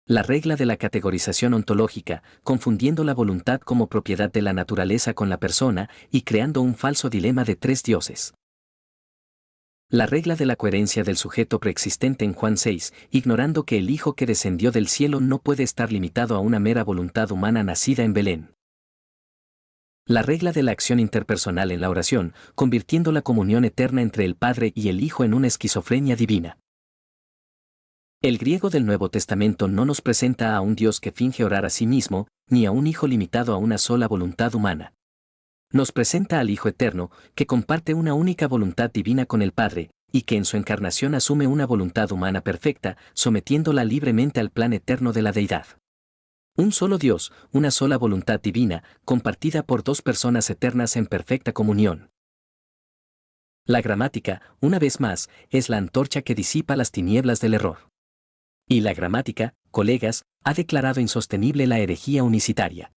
La regla de la categorización ontológica, confundiendo la voluntad como propiedad de la naturaleza con la persona y creando un falso dilema de tres dioses. La regla de la coherencia del sujeto preexistente en Juan 6, ignorando que el Hijo que descendió del cielo no puede estar limitado a una mera voluntad humana nacida en Belén. La regla de la acción interpersonal en la oración, convirtiendo la comunión eterna entre el Padre y el Hijo en una esquizofrenia divina. El griego del Nuevo Testamento no nos presenta a un Dios que finge orar a sí mismo, ni a un Hijo limitado a una sola voluntad humana. Nos presenta al Hijo Eterno, que comparte una única voluntad divina con el Padre, y que en su encarnación asume una voluntad humana perfecta, sometiéndola libremente al plan eterno de la deidad. Un solo Dios, una sola voluntad divina, compartida por dos personas eternas en perfecta comunión. La gramática, una vez más, es la antorcha que disipa las tinieblas del error. Y la gramática, colegas, ha declarado insostenible la herejía unicitaria.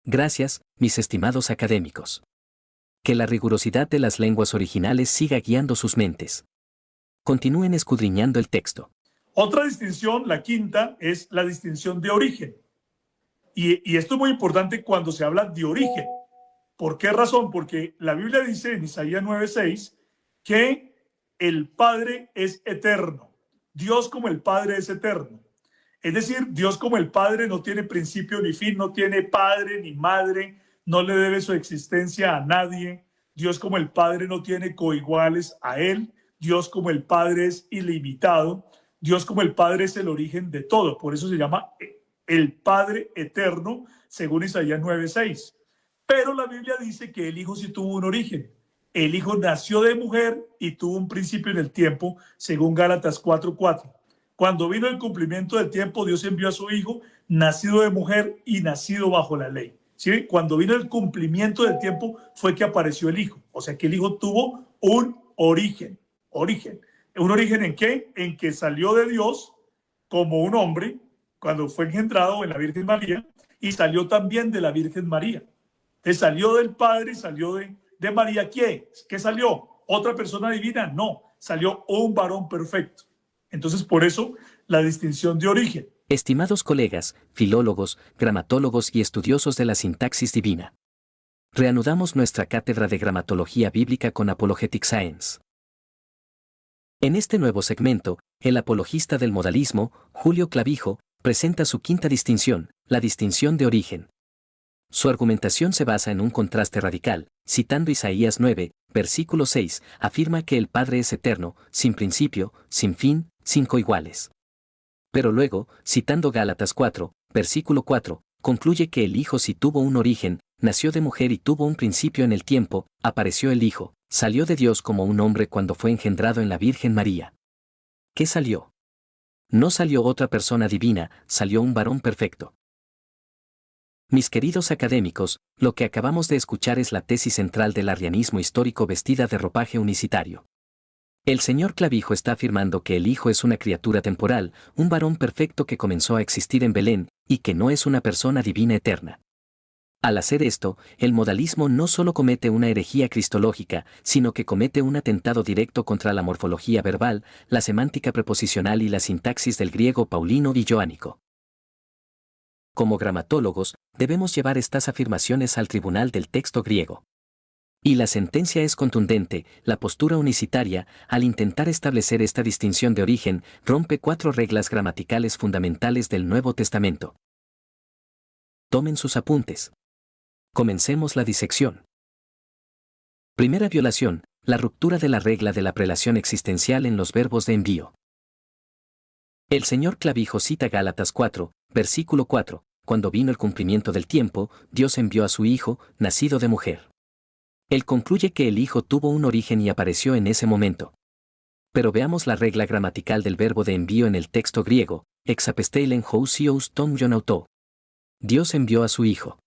Gracias, mis estimados académicos. Que la rigurosidad de las lenguas originales siga guiando sus mentes. Continúen escudriñando el texto. Otra distinción, la quinta, es la distinción de origen. Y esto es muy importante cuando se habla de origen. ¿Por qué razón? Porque la Biblia dice en Isaías 9:6 que el Padre es eterno. Dios como el Padre es eterno. Es decir, Dios como el Padre no tiene principio ni fin, no tiene padre ni madre, no le debe su existencia a nadie. Dios como el Padre no tiene coiguales a Él. Dios como el Padre es ilimitado. Dios como el Padre es el origen de todo. Por eso se llama el Padre eterno, según Isaías 9:6. Pero la Biblia dice que el Hijo sí tuvo un origen. El Hijo nació de mujer y tuvo un principio en el tiempo, según Gálatas 4:4. Cuando vino el cumplimiento del tiempo, Dios envió a su Hijo, nacido de mujer y nacido bajo la ley. ¿Sí? Cuando vino el cumplimiento del tiempo fue que apareció el Hijo. O sea que el Hijo tuvo un origen. ¿Origen? ¿Un origen en qué? En que salió de Dios como un hombre cuando fue engendrado en la Virgen María y salió también de la Virgen María. Entonces salió del Padre, salió de María. ¿Qué? ¿Qué salió? ¿Otra persona divina? No, salió un varón perfecto. Entonces, por eso, la distinción de origen. Estimados colegas, filólogos, gramatólogos y estudiosos de la sintaxis divina. Reanudamos nuestra cátedra de gramatología bíblica con Apologetic Science. En este nuevo segmento, el apologista del modalismo, Julio Clavijo, presenta su quinta distinción, la distinción de origen. Su argumentación se basa en un contraste radical, citando Isaías 9, versículo 6, afirma que el Padre es eterno, sin principio, sin fin, sin coiguales. Pero luego, citando Gálatas 4, versículo 4, concluye que el Hijo sí tuvo un origen, nació de mujer y tuvo un principio en el tiempo, apareció el Hijo, salió de Dios como un hombre cuando fue engendrado en la Virgen María. ¿Qué salió? No salió otra persona divina, salió un varón perfecto. Mis queridos académicos, lo que acabamos de escuchar es la tesis central del arrianismo histórico vestida de ropaje unicitario. El señor Clavijo está afirmando que el Hijo es una criatura temporal, un varón perfecto que comenzó a existir en Belén, y que no es una persona divina eterna. Al hacer esto, el modalismo no solo comete una herejía cristológica, sino que comete un atentado directo contra la morfología verbal, la semántica preposicional y la sintaxis del griego paulino y joánico. Como gramatólogos, debemos llevar estas afirmaciones al tribunal del texto griego. Y la sentencia es contundente, la postura unicitaria, al intentar establecer esta distinción de origen, rompe 4 reglas gramaticales fundamentales del Nuevo Testamento. Tomen sus apuntes. Comencemos la disección. Primera violación, la ruptura de la regla de la prelación existencial en los verbos de envío. El señor Clavijo cita Gálatas 4, versículo 4, cuando vino el cumplimiento del tiempo, Dios envió a su Hijo, nacido de mujer. Él concluye que el Hijo tuvo un origen y apareció en ese momento. Pero veamos la regla gramatical del verbo de envío en el texto griego, exapesteilen housios tom jonauto. Dios envió a su Hijo.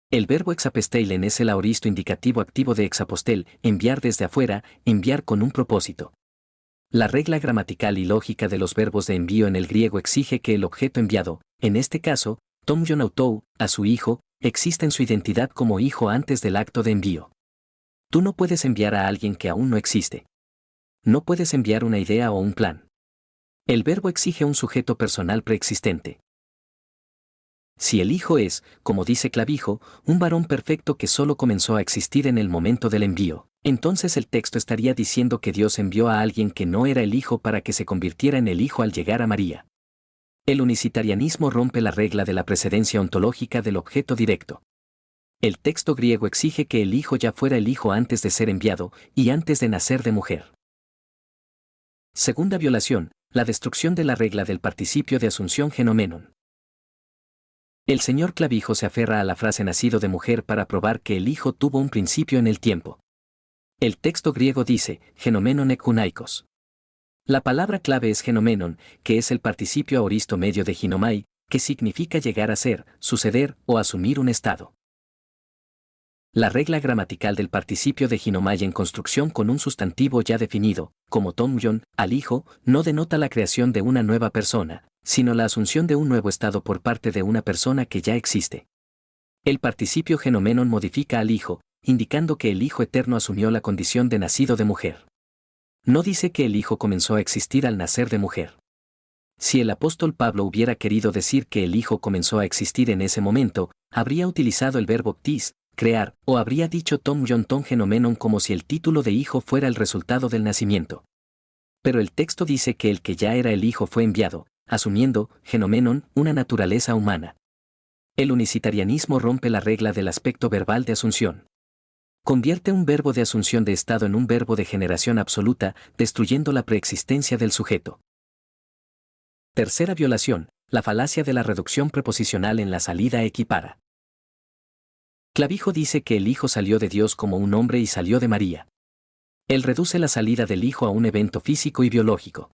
El verbo exapesteilen es el aoristo indicativo activo de exapostel, enviar desde afuera, enviar con un propósito. La regla gramatical y lógica de los verbos de envío en el griego exige que el objeto enviado, en este caso, tom jonautou, a su hijo, exista en su identidad como hijo antes del acto de envío. Tú no puedes enviar a alguien que aún no existe. No puedes enviar una idea o un plan. El verbo exige un sujeto personal preexistente. Si el Hijo es, como dice Clavijo, un varón perfecto que solo comenzó a existir en el momento del envío, entonces el texto estaría diciendo que Dios envió a alguien que no era el Hijo para que se convirtiera en el Hijo al llegar a María. El unicitarianismo rompe la regla de la precedencia ontológica del objeto directo. El texto griego exige que el Hijo ya fuera el Hijo antes de ser enviado y antes de nacer de mujer. Segunda violación, la destrucción de la regla del participio de asunción genomenon. El señor Clavijo se aferra a la frase nacido de mujer para probar que el Hijo tuvo un principio en el tiempo. El texto griego dice, genomenon ekunaikos. La palabra clave es genomenon, que es el participio aoristo medio de ginomai, que significa llegar a ser, suceder o asumir un estado. La regla gramatical del participio de ginomai en construcción con un sustantivo ya definido, como tomyon, al hijo, no denota la creación de una nueva persona, sino la asunción de un nuevo estado por parte de una persona que ya existe. El participio genomenon modifica al hijo, indicando que el Hijo Eterno asumió la condición de nacido de mujer. No dice que el Hijo comenzó a existir al nacer de mujer. Si el apóstol Pablo hubiera querido decir que el Hijo comenzó a existir en ese momento, habría utilizado el verbo ptis, crear, o habría dicho tom yon ton genomenon como si el título de hijo fuera el resultado del nacimiento. Pero el texto dice que el que ya era el Hijo fue enviado, asumiendo, genomenon, una naturaleza humana. El unicitarianismo rompe la regla del aspecto verbal de asunción. Convierte un verbo de asunción de estado en un verbo de generación absoluta, destruyendo la preexistencia del sujeto. Tercera violación, la falacia de la reducción preposicional en la salida equipara. Clavijo dice que el Hijo salió de Dios como un hombre y salió de María. Él reduce la salida del Hijo a un evento físico y biológico.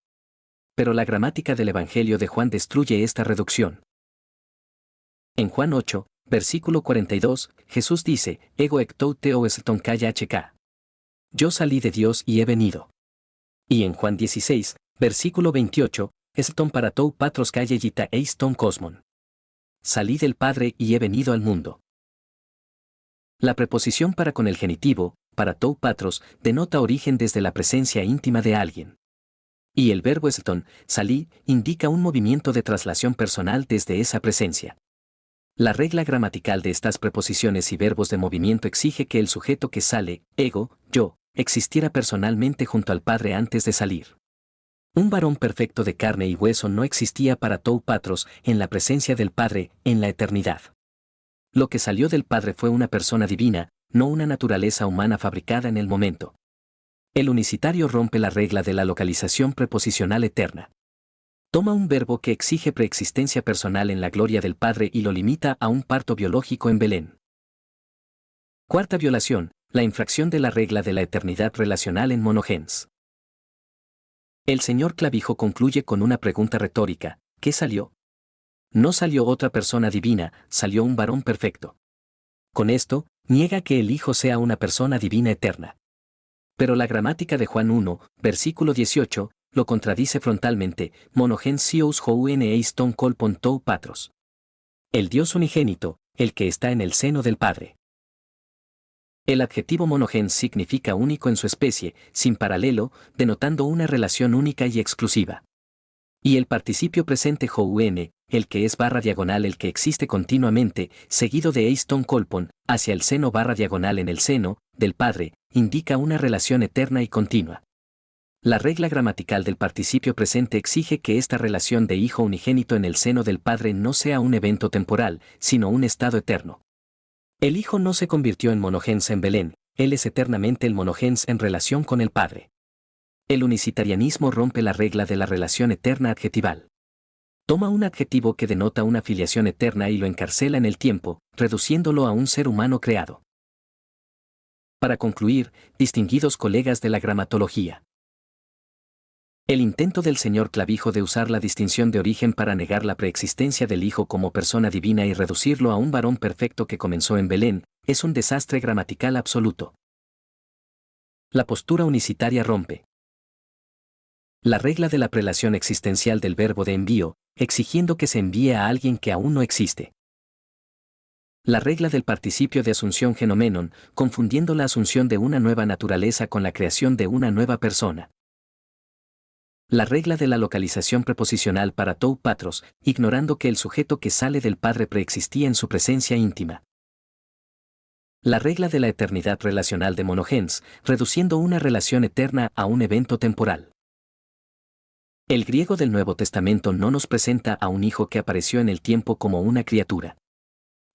Pero la gramática del Evangelio de Juan destruye esta reducción. En Juan 8, versículo 42, Jesús dice, ego ectou teo eston kaya hk. Yo salí de Dios y he venido. Y en Juan 16, versículo 28, eston paratou patros kaya yita eiston cosmon. Salí del Padre y he venido al mundo. La preposición para con el genitivo, paratou patros, denota origen desde la presencia íntima de alguien. Y el verbo eston, salí, indica un movimiento de traslación personal desde esa presencia. La regla gramatical de estas preposiciones y verbos de movimiento exige que el sujeto que sale, ego, yo, existiera personalmente junto al Padre antes de salir. Un varón perfecto de carne y hueso no existía para tou patros en la presencia del Padre, en la eternidad. Lo que salió del Padre fue una persona divina, no una naturaleza humana fabricada en el momento. El unicitario rompe la regla de la localización preposicional eterna. Toma un verbo que exige preexistencia personal en la gloria del Padre y lo limita a un parto biológico en Belén. Cuarta violación, la infracción de la regla de la eternidad relacional en monogens. El señor Clavijo concluye con una pregunta retórica, ¿qué salió? No salió otra persona divina, salió un varón perfecto. Con esto, niega que el Hijo sea una persona divina eterna. Pero la gramática de Juan 1, versículo 18, lo contradice frontalmente, monogens sious houn eiston kolpon tou patros. El Dios unigénito, el que está en el seno del Padre. El adjetivo monogens significa único en su especie, sin paralelo, denotando una relación única y exclusiva. Y el participio presente houn, el que es barra diagonal el que existe continuamente, seguido de eiston kolpon, hacia el seno barra diagonal en el seno, del Padre, indica una relación eterna y continua. La regla gramatical del participio presente exige que esta relación de hijo unigénito en el seno del Padre no sea un evento temporal, sino un estado eterno. El Hijo no se convirtió en monogens en Belén, Él es eternamente el monogens en relación con el Padre. El unicitarianismo rompe la regla de la relación eterna adjetival. Toma un adjetivo que denota una filiación eterna y lo encarcela en el tiempo, reduciéndolo a un ser humano creado. Para concluir, distinguidos colegas de la gramatología. El intento del señor Clavijo de usar la distinción de origen para negar la preexistencia del Hijo como persona divina y reducirlo a un varón perfecto que comenzó en Belén, es un desastre gramatical absoluto. La postura unicitaria rompe la regla de la prelación existencial del verbo de envío, exigiendo que se envíe a alguien que aún no existe. La regla del participio de asunción genomenon, confundiendo la asunción de una nueva naturaleza con la creación de una nueva persona. La regla de la localización preposicional para tou patros, ignorando que el sujeto que sale del Padre preexistía en su presencia íntima. La regla de la eternidad relacional de monogens, reduciendo una relación eterna a un evento temporal. El griego del Nuevo Testamento no nos presenta a un hijo que apareció en el tiempo como una criatura.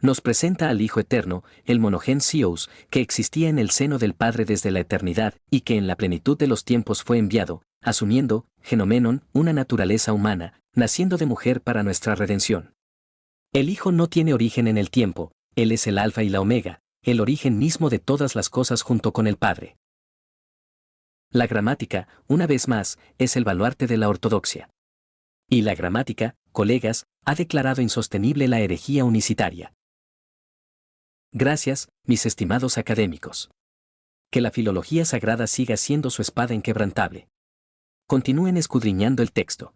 Nos presenta al Hijo Eterno, el monogen Theos, que existía en el seno del Padre desde la eternidad y que en la plenitud de los tiempos fue enviado, asumiendo, genomenon, una naturaleza humana, naciendo de mujer para nuestra redención. El Hijo no tiene origen en el tiempo, Él es el Alfa y la Omega, el origen mismo de todas las cosas junto con el Padre. La gramática, una vez más, es el baluarte de la ortodoxia. Y la gramática, colegas, ha declarado insostenible la herejía unicitaria. Gracias, mis estimados académicos. Que la filología sagrada siga siendo su espada inquebrantable. Continúen escudriñando el texto.